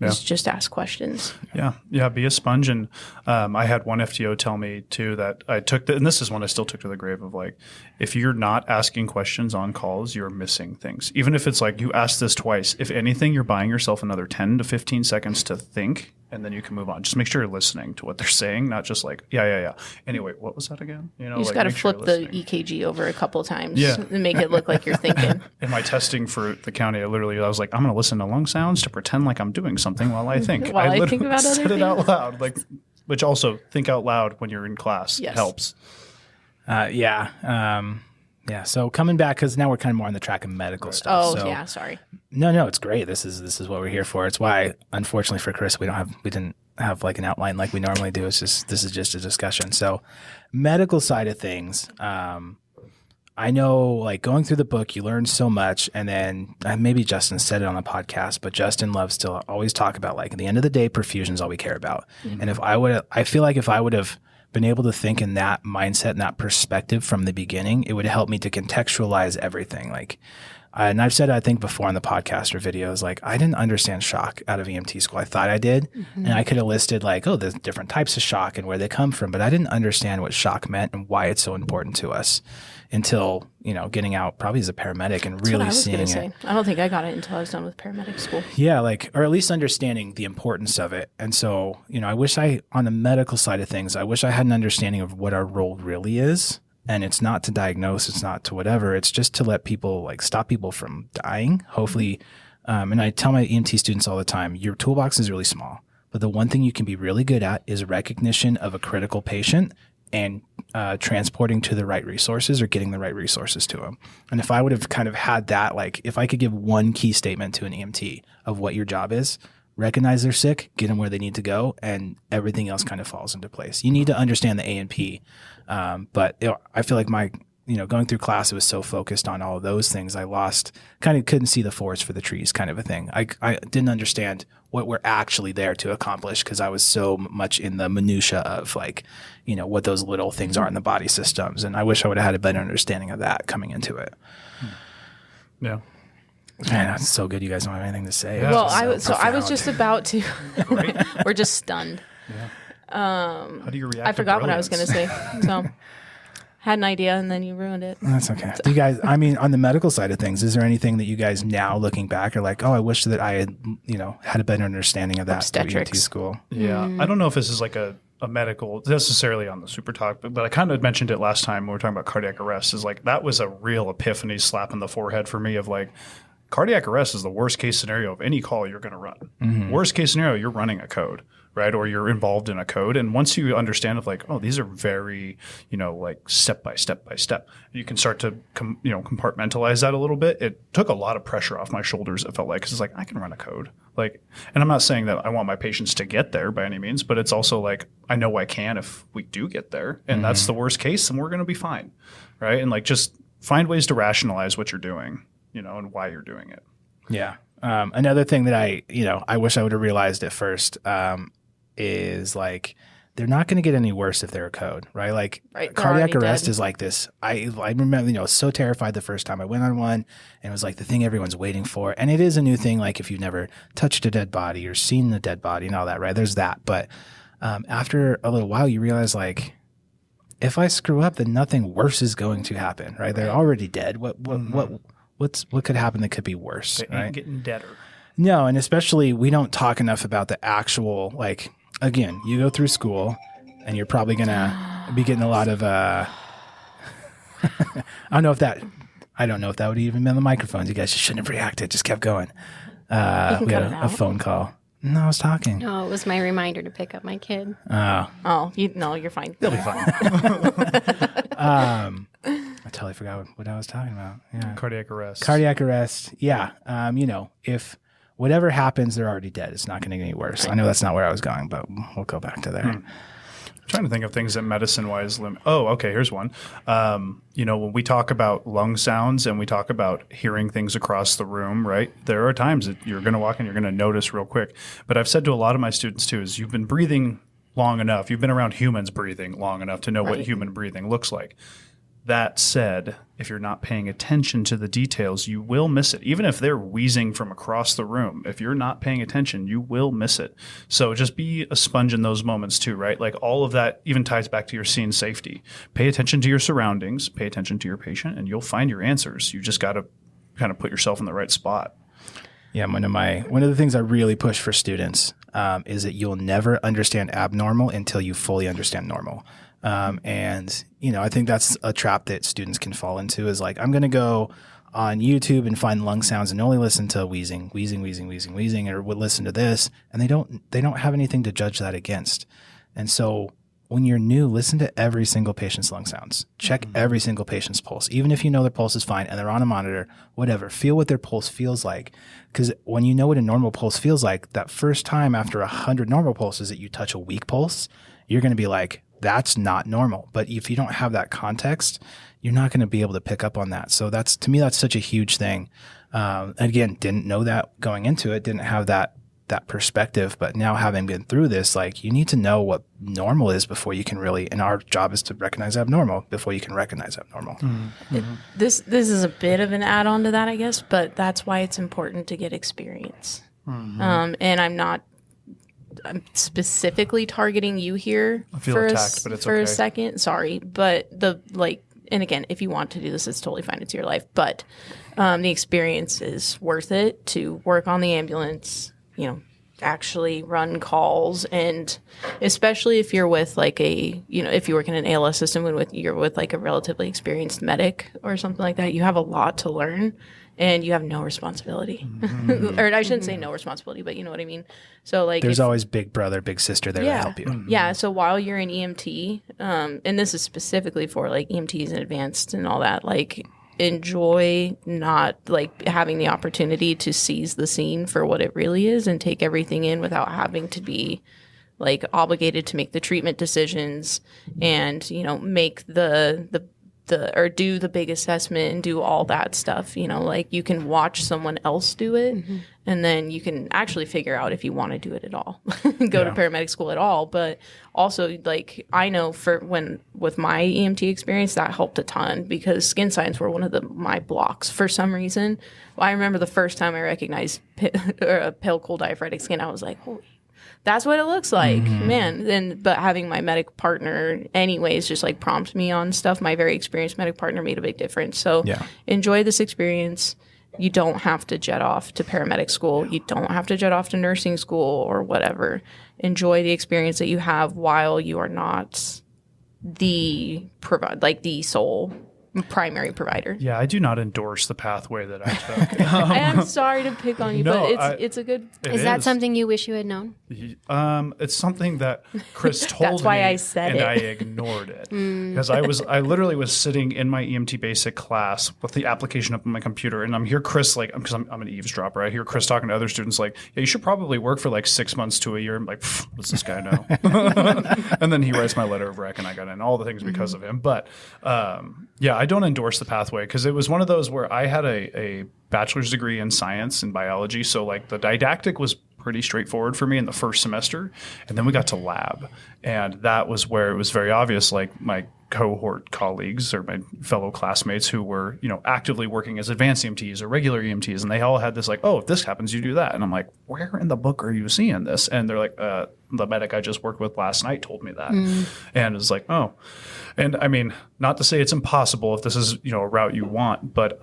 D: Is just ask questions.
C: Yeah, be a sponge. And I had one FTO tell me too that I took and this is one I still took to the grave of like, if you're not asking questions on calls, you're missing things. Even if it's like you asked this twice, if anything, you're buying yourself another 10 to 15 seconds to think, and then you can move on. Just make sure you're listening to what they're saying, not just like, yeah. Anyway, what was that again? You know,
D: you just
C: like,
D: got to flip the EKG over a couple of times and make it look like you're thinking.
C: In my testing for the county, I was like, I'm going to listen to lung sounds to pretend like I'm doing something while I think.
D: While I think about other
C: said
D: things.
C: it out loud, like, which also think out loud when you're in class helps.
A: So coming back, because now we're kind of more on the track of medical stuff.
D: Oh, sorry.
A: No, it's great. This is what we're here for. It's why, unfortunately for Chris, we didn't have like an outline like we normally do. This is just a discussion. So medical side of things, I know like going through the book, you learn so much. And then maybe Justin said it on the podcast, but Justin loves to always talk about like at the end of the day, perfusion is all we care about. And I feel like if I would have been able to think in that mindset and that perspective from the beginning, it would help me to contextualize everything. Like, and I've said, I think before on the podcast or videos, like I didn't understand shock out of EMT school. I thought I did. And I could have listed like, oh, there's different types of shock and where they come from, but I didn't understand what shock meant and why it's so important to us until, you know, getting out probably as a paramedic and really seeing it.
D: Say. I don't think I got it until I was done with paramedic school.
A: Yeah, like, or at least understanding the importance of it. And so, you know, I wish on the medical side of things, I wish I had an understanding of what our role really is. And it's not to diagnose, it's not to whatever. It's just to let people, like, stop people from dying. Hopefully, and I tell my EMT students all the time, your toolbox is really small. But the one thing you can be really good at is recognition of a critical patient and transporting to the right resources or getting the right resources to them. And if I would have kind of had that, like if I could give one key statement to an EMT of what your job is, recognize they're sick, get them where they need to go, and everything else kind of falls into place. You need to understand the A&P. But I feel like going through class, it was so focused on all of those things. I couldn't see the forest for the trees kind of a thing. I didn't understand what we're actually there to accomplish because I was so much in the minutia of what those little things are in the body systems. And I wish I would have had a better understanding of that coming into it.
C: Yeah.
A: Man, that's so good. You guys don't have anything to say.
C: Yeah.
D: Well,
A: It's
D: I was
A: profound.
D: just about to. We're just stunned.
C: How do you react?
D: I forgot what I was going to say. So had an idea and then you ruined it.
A: That's okay. Do you guys, on the medical side of things, is there anything that you guys now looking back are like, oh, I wish that I had, had a better understanding of that through
D: Obstetrics.
A: EMT school?
C: Yeah. I don't know if this is like a medical necessarily on the super talk, but I kind of mentioned it last time when we were talking about cardiac arrest is like, that was a real epiphany slap in the forehead for me of like, cardiac arrest is the worst case scenario of any call you're going to run.
A: Mm-hmm.
C: Worst case scenario, you're running a code, right? Or you're involved in a code. And once you understand of like, oh, these are very, like step by step by step, you can start to, compartmentalize that a little bit. It took a lot of pressure off my shoulders. It felt like, cause it's like, I can run a code. Like, and I'm not saying that I want my patients to get there by any means, but it's also like, I know I can if we do get there and that's the worst case and we're going to be fine. Right. And like, just find ways to rationalize what you're doing, and why you're doing it.
A: Yeah. Another thing that I wish I would have realized at first is like they're not going to get any worse if they're a code, right? Like
D: Right, they're
A: cardiac
D: already
A: arrest
D: dead.
A: is like this. I remember, I was so terrified the first time I went on one, and it was like the thing everyone's waiting for. And it is a new thing, like if you've never touched a dead body or seen a dead body and all that, right? There's that. But after a little while, you realize like, if I screw up, then nothing worse is going to happen, right? They're already dead. What could happen that could be worse,
C: They
A: right?
C: ain't getting deader.
A: No, and especially we don't talk enough about the actual, like, again, you go through school and you're probably going to be getting a lot of, I don't know if that would even be on the microphones. You guys just shouldn't have reacted. Just kept going. We
D: cut
A: got
D: it
A: a
D: out.
A: phone call. No, I was talking.
B: No, it was my reminder to pick up my kid.
D: Oh, you're fine.
C: They'll be fine.
A: I totally forgot what I was talking about. Yeah.
C: Cardiac arrest.
A: Cardiac arrest. Yeah. If whatever happens, they're already dead. It's not going to get any worse. I know that's not where I was going, but we'll go back to there.
C: I'm trying to think of things that medicine-wise limit. Oh, okay. Here's one. When we talk about lung sounds and we talk about hearing things across the room, right? There are times that you're going to walk in, you're going to notice real quick. But I've said to a lot of my students too, is you've been breathing long enough. You've been around humans breathing long enough to know what human breathing looks like. That said, if you're not paying attention to the details, you will miss it. Even if they're wheezing from across the room, if you're not paying attention, you will miss it. So just be a sponge in those moments too, right? Like all of that even ties back to your scene safety. Pay attention to your surroundings, pay attention to your patient, and you'll find your answers. You just got to kind of put yourself in the right spot.
A: Yeah, one of the things I really push for students is that you'll never understand abnormal until you fully understand normal. I think that's a trap that students can fall into is like, I'm going to go on YouTube and find lung sounds and only listen to wheezing, or would listen to this. And they don't have anything to judge that against. And so when you're new, listen to every single patient's lung sounds, check every single patient's pulse, even if you know their pulse is fine and they're on a monitor, whatever, feel what their pulse feels like. Because when you know what a normal pulse feels like, that first time after 100 normal pulses that you touch a weak pulse, you're going to be like, that's not normal. But if you don't have that context, you're not going to be able to pick up on that. So to me, that's such a huge thing. Again, didn't know that going into it, didn't have that perspective, but now having been through this, like you need to know what normal is before you can really, and our job is to recognize abnormal before you can recognize abnormal.
D: This is a bit of an add-on to that, I guess, but that's why it's important to get experience. And I'm specifically targeting you here
C: I feel
D: for
C: attacked, but it's
D: for
C: okay.
D: a second. Sorry, but and again, if you want to do this, it's totally fine. It's your life, but the experience is worth it to work on the ambulance. Actually run calls, and especially if you're with like if you work in an ALS system and you're with like a relatively experienced medic or something like that, you have a lot to learn. And you have no responsibility. Or I shouldn't say no responsibility, but you know what I mean? So like
A: There's always big brother, big sister there to help you.
D: Yeah. So while you're in EMT, and this is specifically for like EMTs and advanced and all that, like enjoy not like having the opportunity to seize the scene for what it really is and take everything in without having to be like obligated to make the treatment decisions and, you know, make the or do the big assessment and do all that stuff. You know, like you can watch someone else do it and then you can actually figure out if you want to do it at all, go to paramedic school at all. But also, like, I know with my EMT experience, that helped a ton because skin signs were one of my blocks for some reason. I remember the first time I recognized pale cold diaphoretic skin, I was like, holy, that's what it looks like, man. But having my medic partner anyways just like prompt me on stuff. My very experienced medic partner made a big difference. So enjoy this experience. You don't have to jet off to paramedic school. You don't have to jet off to nursing school or whatever. Enjoy the experience that you have while you are not the sole primary provider.
C: Yeah, I do not endorse the pathway that I took.
D: I'm sorry to pick on you,
C: No,
D: but it's a good.
B: Is that something you wish you had known?
C: It's something that Chris told
D: That's why
C: me,
D: I said
C: and
D: it.
C: I ignored it because I literally was sitting in my EMT basic class with the application up on my computer, and I'm here, Chris, like, because I'm an eavesdropper. I hear Chris talking to other students, like, yeah, you should probably work for like 6 months to a year. I'm like, what's this guy know? And then he writes my letter of rec, and I got in all the things because of him. But yeah, I don't endorse the pathway because it was one of those where I had a bachelor's degree in science and biology. So like the didactic was pretty straightforward for me in the first semester. And then we got to lab. And that was where it was very obvious, like my cohort colleagues or my fellow classmates who were, you know, actively working as advanced EMTs or regular EMTs. And they all had this like, oh, if this happens, you do that. And I'm like, where in the book are you seeing this? And they're like, the medic I just worked with last night told me that. And it's like, oh. And I mean, not to say it's impossible if this is, you know, a route you want, but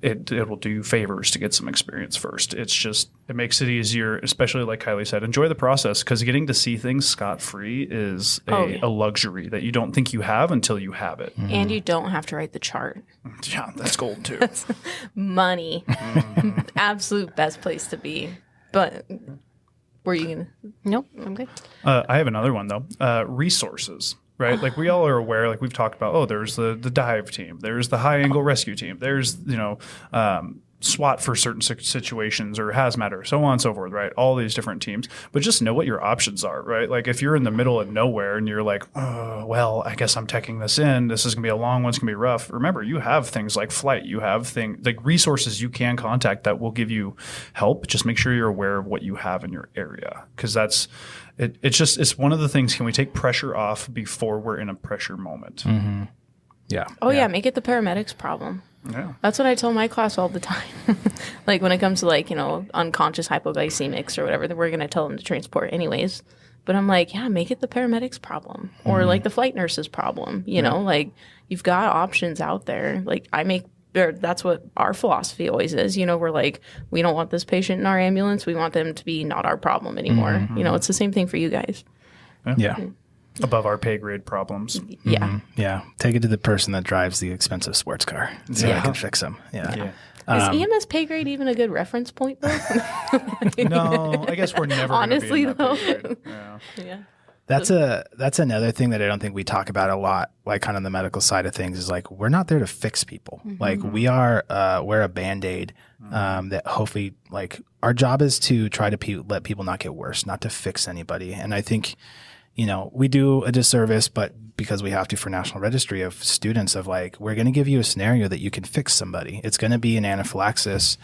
C: it will do you favors to get some experience first. It's just, it makes it easier, especially like Kylee said, enjoy the process because getting to see things scot-free is a luxury that you don't think you have until you have it.
D: And you don't have to write the chart.
C: Yeah, that's gold too.
D: That's money. Absolute best place to be. But were you going to?
B: Nope, I'm good.
C: I have another one though. Resources. Right, like we all are aware. Like we've talked about. Oh, there's the dive team. There's the high angle rescue team. There's SWAT for certain situations or hazmat or so on and so forth. Right, all these different teams. But just know what your options are. Right, like if you're in the middle of nowhere and you're like, oh, well, I guess I'm teching this in. This is gonna be a long one. It's gonna be rough. Remember, you have things like flight. You have things like resources you can contact that will give you help. Just make sure you're aware of what you have in your area because that's. It's one of the things. Can we take pressure off before we're in a pressure moment?
A: Yeah.
D: Oh yeah, make it the paramedics' problem.
C: Yeah.
D: That's what I tell my class all the time. Like when it comes to like, you know, unconscious hypoglycemics or whatever, that we're going to tell them to transport anyways. But I'm like, yeah, make it the paramedics' problem or like the flight nurse's problem. You know, like you've got options out there. Like that's what our philosophy always is. You know, we're like, we don't want this patient in our ambulance. We want them to be not our problem anymore. You know, it's the same thing for you guys.
A: Yeah.
C: Above our pay grade problems.
D: Yeah.
A: Yeah. Take it to the person that drives the expensive sports car so they can fix them. Yeah.
D: Is EMS pay grade even a good reference point though?
C: No, I guess we're never
D: honestly
C: gonna be in that
D: though.
C: pay grade. Yeah.
A: That's another thing that I don't think we talk about a lot, like kind of the medical side of things is like, we're not there to fix people. Like we're a Band-Aid that hopefully like our job is to try to let people not get worse, not to fix anybody. And I think, you know, we do a disservice, but because we have to for National Registry of students of like, we're going to give you a scenario that you can fix somebody. It's going to be an anaphylaxis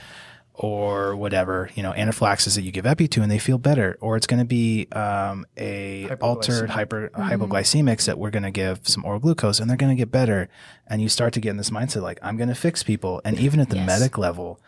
A: or whatever, you know, anaphylaxis that you give epi to and they feel better, or it's going to be altered hypoglycemics that we're going to give some oral glucose and they're going to get better. And you start to get in this mindset like, I'm going to fix people. And even at the medic level,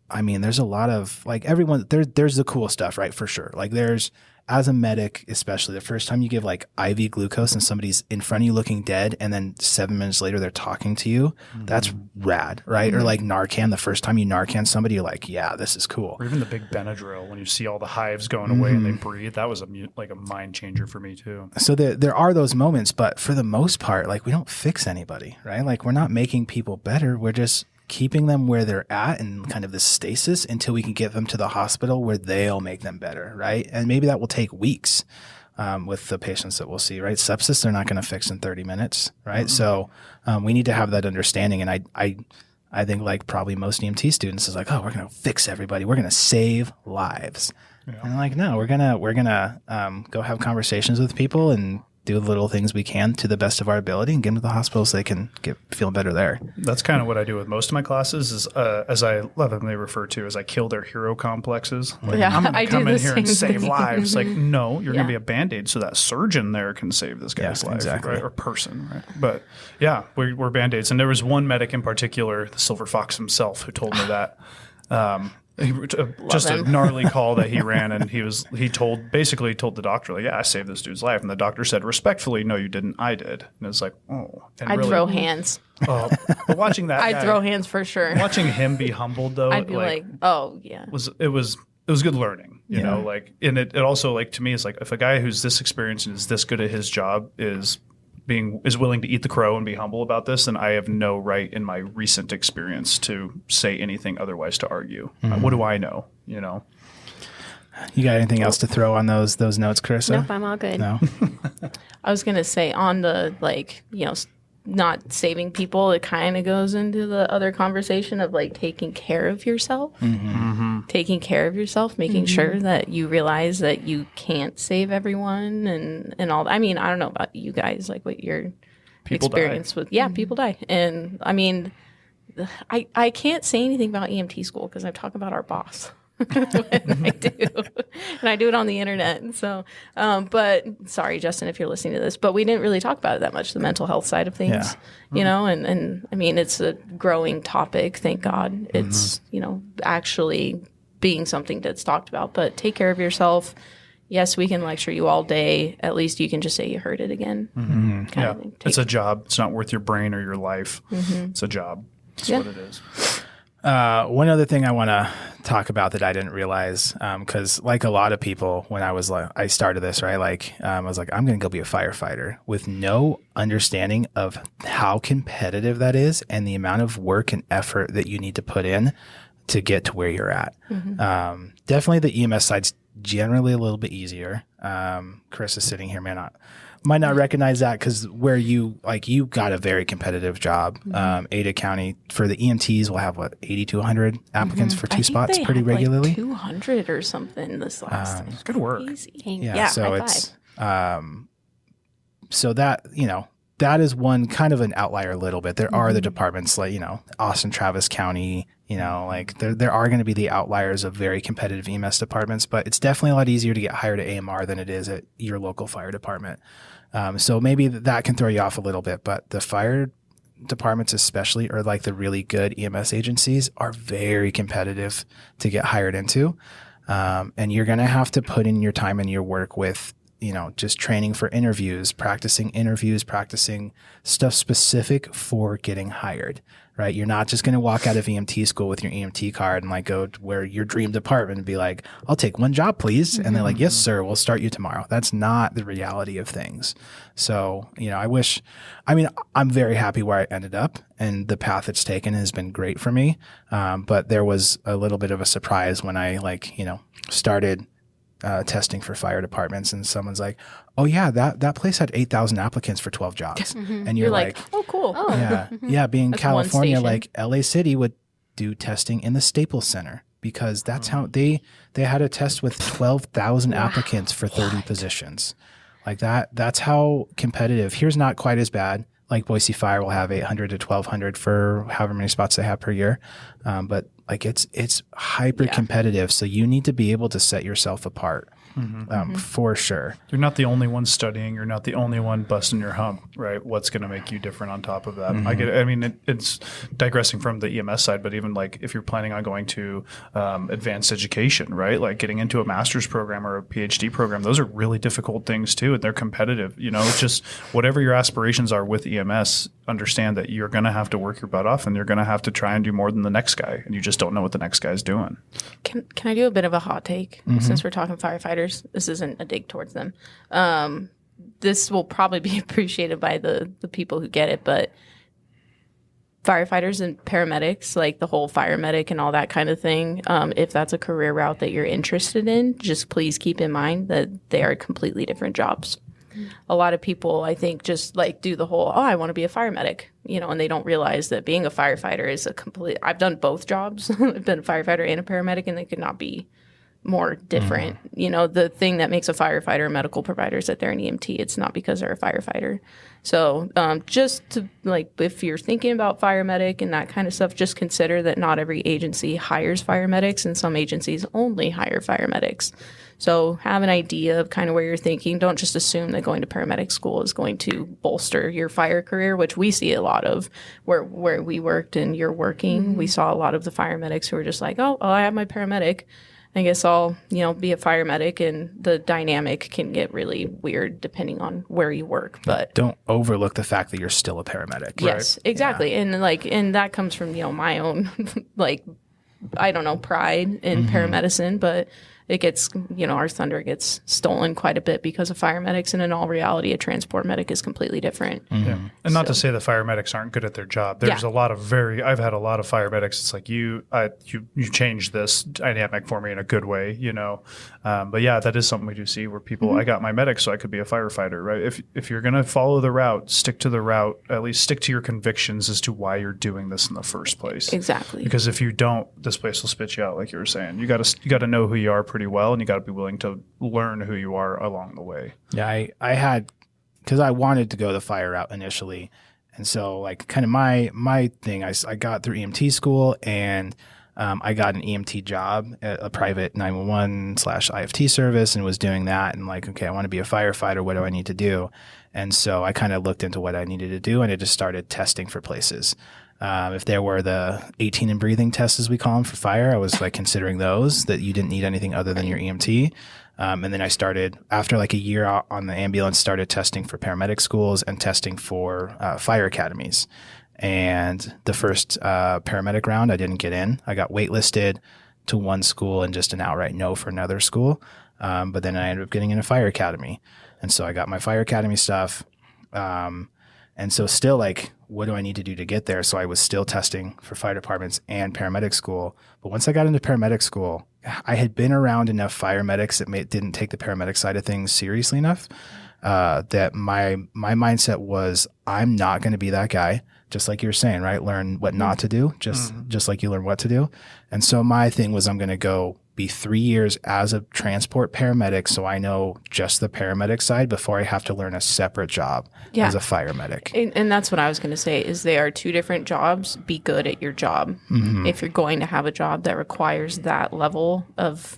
A: I mean, there's a lot of like everyone there's the cool stuff, right? For sure. Like there's, as a medic, especially the first time you give like IV glucose and somebody's in front of you looking dead and then 7 minutes later they're talking to you, that's rad, right? Or like Narcan, the first time you Narcan somebody, you're like, yeah, this is cool.
C: Or even the big Benadryl when you see all the hives going away and they breathe. That was a mind changer for me too.
A: So there are those moments, but for the most part, like we don't fix anybody, right? Like we're not making people better. We're just keeping them where they're at and kind of the stasis until we can get them to the hospital where they'll make them better, right? And maybe that will take weeks. with the patients that we'll see, right? Sepsis, they're not going to fix in 30 minutes, right? So we need to have that understanding. And I think like probably most EMT students is like, oh, we're going to fix everybody. We're going to save lives. Yeah. And I'm like, no, we're gonna go have conversations with people and do the little things we can to the best of our ability and get them to the hospital so they can feel better there.
C: That's kind of what I do with most of my classes is, as I lovingly refer to as I kill their hero complexes. Like, I'm going to come in here and save lives. Like, no, you're going to be a Band-Aid so that surgeon there can save this guy's life,
A: exactly.
C: right? Or person, right? But yeah, we're Band-Aids. And there was one medic in particular, the Silver Fox himself, who told me that. Just a gnarly call that he ran, and he basically told the doctor, like, yeah, I saved this dude's life. And the doctor said, respectfully, no, you didn't. I did. And it's like, oh. And
D: I'd throw hands.
C: But watching that,
D: I'd throw hands for sure.
C: Watching him be humbled, though,
D: I'd be like, oh yeah,
C: it was good learning, you know, like, and it also, like, to me, is like, if a guy who's this experienced and is this good at his job is willing to eat the crow and be humble about this, then I have no right in my recent experience to say anything otherwise, to argue. What do I know? You know.
A: You got anything else to throw on those notes, Charissa?
B: Nope, I'm all good.
A: No.
D: I was gonna say on the not saving people, it kind of goes into the other conversation of like taking care of yourself. Taking care of yourself, making sure that you realize that you can't save everyone and all that. I mean, I don't know about you guys, like what your experience with. Yeah, people die. And I mean, I can't say anything about EMT school because I talk about our boss. And I do. And I do it on the internet. So, but sorry, Justin, if you're listening to this, but we didn't really talk about it that much, the mental health side of things, you know, and I mean, it's a growing topic. Thank God it's, you know, actually being something that's talked about, but take care of yourself. Yes, we can lecture you all day. At least you can just say you heard it again.
C: Yeah. It's a job. It's not worth your brain or your life. It's a job. That's what it is.
A: One other thing I want to talk about that I didn't realize, because like a lot of people, when I started this, right? Like, I was like, I'm going to go be a firefighter with no understanding of how competitive that is and the amount of work and effort that you need to put in to get to where you're at. Definitely the EMS side's generally a little bit easier. Chris is sitting here, might not recognize that because where you got a very competitive job. Ada County for the EMTs will have 80 to 100 applicants for two spots pretty regularly.
D: 200 or something this last time.
C: Good work.
D: Yeah,
A: so it's so that, you know, that is one kind of an outlier a little bit. There are the departments like, you know, Austin, Travis County, you know, like there are going to be the outliers of very competitive EMS departments, but it's definitely a lot easier to get hired at AMR than it is at your local fire department. So maybe that can throw you off a little bit, but the fire departments especially, or like the really good EMS agencies, are very competitive to get hired into. And you're going to have to put in your time and your work with, you know, just training for interviews, practicing stuff specific for getting hired, right? You're not just going to walk out of EMT school with your EMT card and like go to where your dream department and be like, I'll take one job, please. And they're like, yes, sir, we'll start you tomorrow. That's not the reality of things. So, you know, I'm very happy where I ended up and the path it's taken has been great for me. But there was a little bit of a surprise when I started testing for fire departments and someone's like, oh yeah, that place had 8,000 applicants for 12 jobs. And you're like,
D: oh, cool.
A: Yeah. Being
D: That's
A: California, like LA City would do testing in the Staples Center because that's how they had a test with 12,000 applicants for 30 positions. Like that's how competitive. Here's not quite as bad. Like Boise Fire will have 800 to 1,200 for however many spots they have per year. But like it's hyper competitive. So you need to be able to set yourself apart. For sure.
C: You're not the only one studying. You're not the only one busting your hump, right? What's going to make you different on top of that? I get it. I mean, it's digressing from the EMS side, but even like if you're planning on going to advanced education, right? Like getting into a master's program or a PhD program, those are really difficult things too. And they're competitive, you know, it's just whatever your aspirations are with EMS, understand that you're going to have to work your butt off and you're going to have to try and do more than the next guy. And you just don't know what the next guy's doing.
D: Can I do a bit of a hot take since we're talking firefighters? This isn't a dig towards them. This will probably be appreciated by the people who get it, but firefighters and paramedics, like the whole fire medic and all that kind of thing, if that's a career route that you're interested in, just please keep in mind that they are completely different jobs. A lot of people, I think, just like do the whole, I want to be a fire medic, and they don't realize that being a firefighter is I've done both jobs. I've been a firefighter and a paramedic, and they could not be more different. The thing that makes a firefighter a medical provider is that they're an EMT. It's not because they're a firefighter. So just to if you're thinking about fire medic and that kind of stuff, just consider that not every agency hires fire medics, and some agencies only hire fire medics. So have an idea of kind of where you're thinking. Don't just assume that going to paramedic school is going to bolster your fire career, which we see a lot of where we worked and you're working. We saw a lot of the fire medics who were just like, oh, I have my paramedic. I guess I'll, be a fire medic, and the dynamic can get really weird depending on where you work. But
A: don't overlook the fact that you're still a paramedic.
D: Yes, right? Exactly. Yeah. And that comes from, my own, I don't know, pride in paramedicine, but it gets, our thunder gets stolen quite a bit because of fire medics. And in all reality, a transport medic is completely different.
C: Yeah. And not to say the fire medics aren't good at their job. There's a lot of I've had a lot of fire medics. It's like you changed this dynamic for me in a good way, But yeah, that is something we do see where people, I got my medic so I could be a firefighter, right? If you're going to follow the route, stick to the route, at least stick to your convictions as to why you're doing this in the first place.
D: Exactly.
C: Because if you don't, this place will spit you out, like you were saying. You got to know who you are pretty well, and you got to be willing to learn who you are along the way.
A: Yeah, I had, because I wanted to go the fire route initially, and so kind of my thing, I got through EMT school, and I got an EMT job at a private 911/IFT service, and was doing that, and okay, I want to be a firefighter. What do I need to do? And so I kind of looked into what I needed to do, and I just started testing for places. If there were the 18 and breathing tests, as we call them, for fire, I was considering those, that you didn't need anything other than your EMT. And then I started, after a year on the ambulance, started testing for paramedic schools and testing for fire academies. And the first paramedic round, I didn't get in. I got waitlisted to one school and just an outright no for another school. But then I ended up getting in a fire academy. And so I got my fire academy stuff. And so still what do I need to do to get there? So I was still testing for fire departments and paramedic school. But once I got into paramedic school, I had been around enough fire medics that didn't take the paramedic side of things seriously enough, that my mindset was, I'm not going to be that guy. Just like you were saying, right? Learn what not to do, just like you learn what to do. And so my thing was, I'm going to go be 3 years as a transport paramedic, so I know just the paramedic side before I have to learn a separate job as a fire medic.
D: And that's what I was going to say, is they are two different jobs. Be good at your job. If you're going to have a job that requires that level of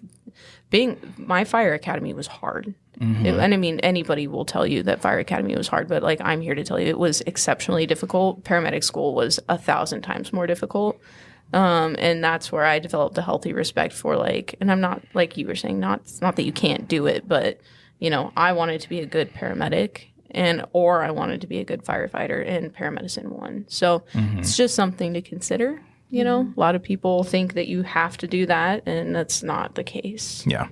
D: my fire academy was hard. And I mean, anybody will tell you that fire academy was hard, but I'm here to tell you it was exceptionally difficult. Paramedic school was 1,000 times more difficult. And that's where I developed a healthy respect for and I'm not, like you were saying, it's not that you can't do it, but I wanted to be a good paramedic or I wanted to be a good firefighter, and paramedicine won. So it's just something to consider. A lot of people think that you have to do that, and that's not the case.
A: Yeah.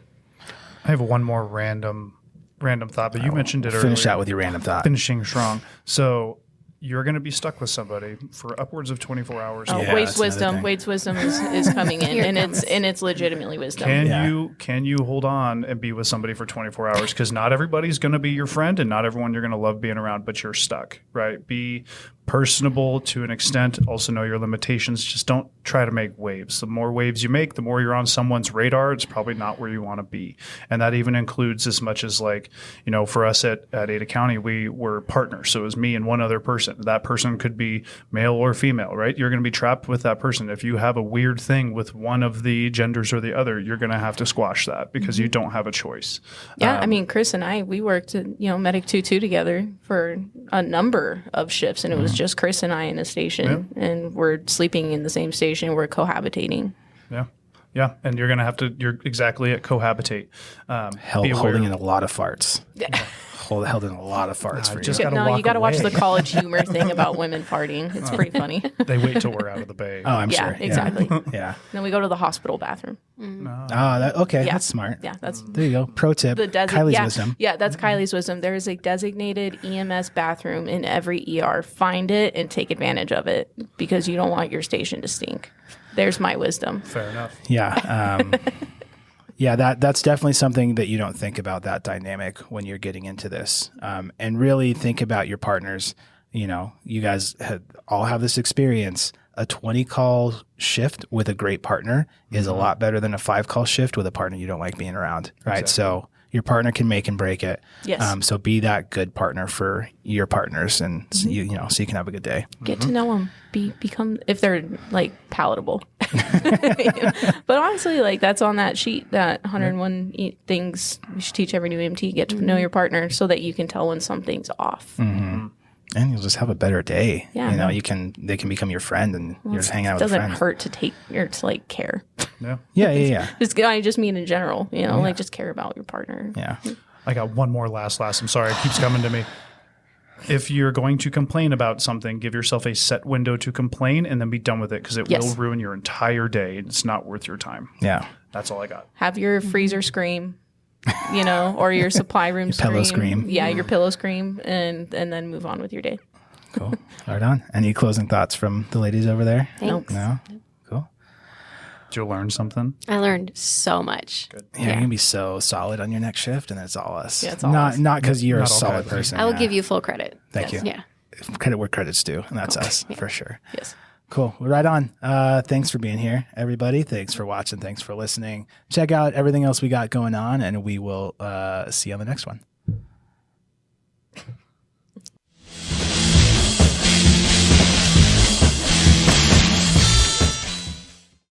C: I have one more random thought, but you mentioned it earlier.
A: Finish out with your random thought.
C: Finishing strong. So you're going to be stuck with somebody for upwards of 24 hours.
D: Oh, Wade's wisdom. Wade's wisdom is coming in, and it's legitimately wisdom.
C: Can you hold on and be with somebody for 24 hours? Because not everybody's going to be your friend, and not everyone you're going to love being around, but you're stuck, right? Be personable to an extent. Also know your limitations. Just don't try to make waves. The more waves you make, the more you're on someone's radar. It's probably not where you want to be. And that even includes as much as for us at Ada County, we were partners. So it was me and one other person. That person could be male or female, right? You're going to be trapped with that person. If you have a weird thing with one of the genders or the other, you're going to have to squash that because you don't have a choice.
D: Yeah. Chris and I, we worked at, Medic 2-2 together for a number of shifts, and it was just Chris and I in a station, and we're sleeping in the same station. We're cohabitating.
C: Yeah. Yeah, and you're you're exactly at cohabitate. Be aware.
A: Holding in a lot of farts. Held in a lot of farts for
C: just
A: you.
C: gotta
D: No,
C: walk
D: you got to watch
C: away.
D: the college humor thing about women farting. It's pretty funny.
C: They wait till we're out of the bay.
A: Oh, I'm
D: Yeah,
A: sure.
D: exactly.
A: Yeah.
D: Then we go to the hospital bathroom.
A: Okay.
D: Yeah.
A: That's smart.
D: Yeah, that's
A: There you go. Pro tip. Kylie's
D: yeah,
A: wisdom.
D: Yeah, that's Kylie's wisdom. There is a designated EMS bathroom in every ER. Find it and take advantage of it because you don't want your station to stink. There's my wisdom.
C: Fair enough.
A: Yeah. Yeah, that's definitely something that you don't think about, that dynamic when you're getting into this. And really think about your partners. You know, you guys all have this experience. A 20-call shift with a great partner is a lot better than a 5-call shift with a partner you don't like being around, right?
C: Exactly.
A: So your partner can make and break it.
D: Yes.
A: So be that good partner for your partners, and so you know, so you can have a good day.
D: Get to know them. Become if they're like palatable. But honestly, like that's on that sheet, that 101 things you should teach every new EMT. Get to know your partner so that you can tell when something's off.
A: And you'll just have a better day.
D: Yeah.
A: You know, they can become your friend, and you're just hanging out
D: It
A: with
D: doesn't
A: friends.
D: hurt to take or to like care.
C: Yeah.
A: Yeah.
D: I just mean in general, you know, like just care about your partner.
A: Yeah.
C: I got one more last. I'm sorry. It keeps coming to me. If you're going to complain about something, give yourself a set window to complain and then be done with it, because it
D: Yes.
C: will ruin your entire day and it's not worth your time.
A: Yeah.
C: That's all I got.
D: Have your freezer scream, you know, or your supply room
A: pillow scream.
D: Yeah, your pillow scream, and then move on with your day.
A: Cool. Right on. Any closing thoughts from the ladies over there?
B: Thanks.
A: No? Cool.
C: Did you learn something?
B: I learned so much.
A: Yeah, you're gonna be so solid on your next shift, and it's all us.
D: Yeah, it's all
A: not
D: us.
A: not because you're a
C: Not all
A: solid
C: Kylie.
A: person.
B: I will
A: yeah.
B: give you full credit.
A: Thank you.
B: Yeah.
A: Credit where credit's due, and that's us for sure.
D: Yes.
A: Cool. Well, right on. Thanks for being here, everybody. Thanks for watching. Thanks for listening. Check out everything else we got going on, and we will see you on the next one.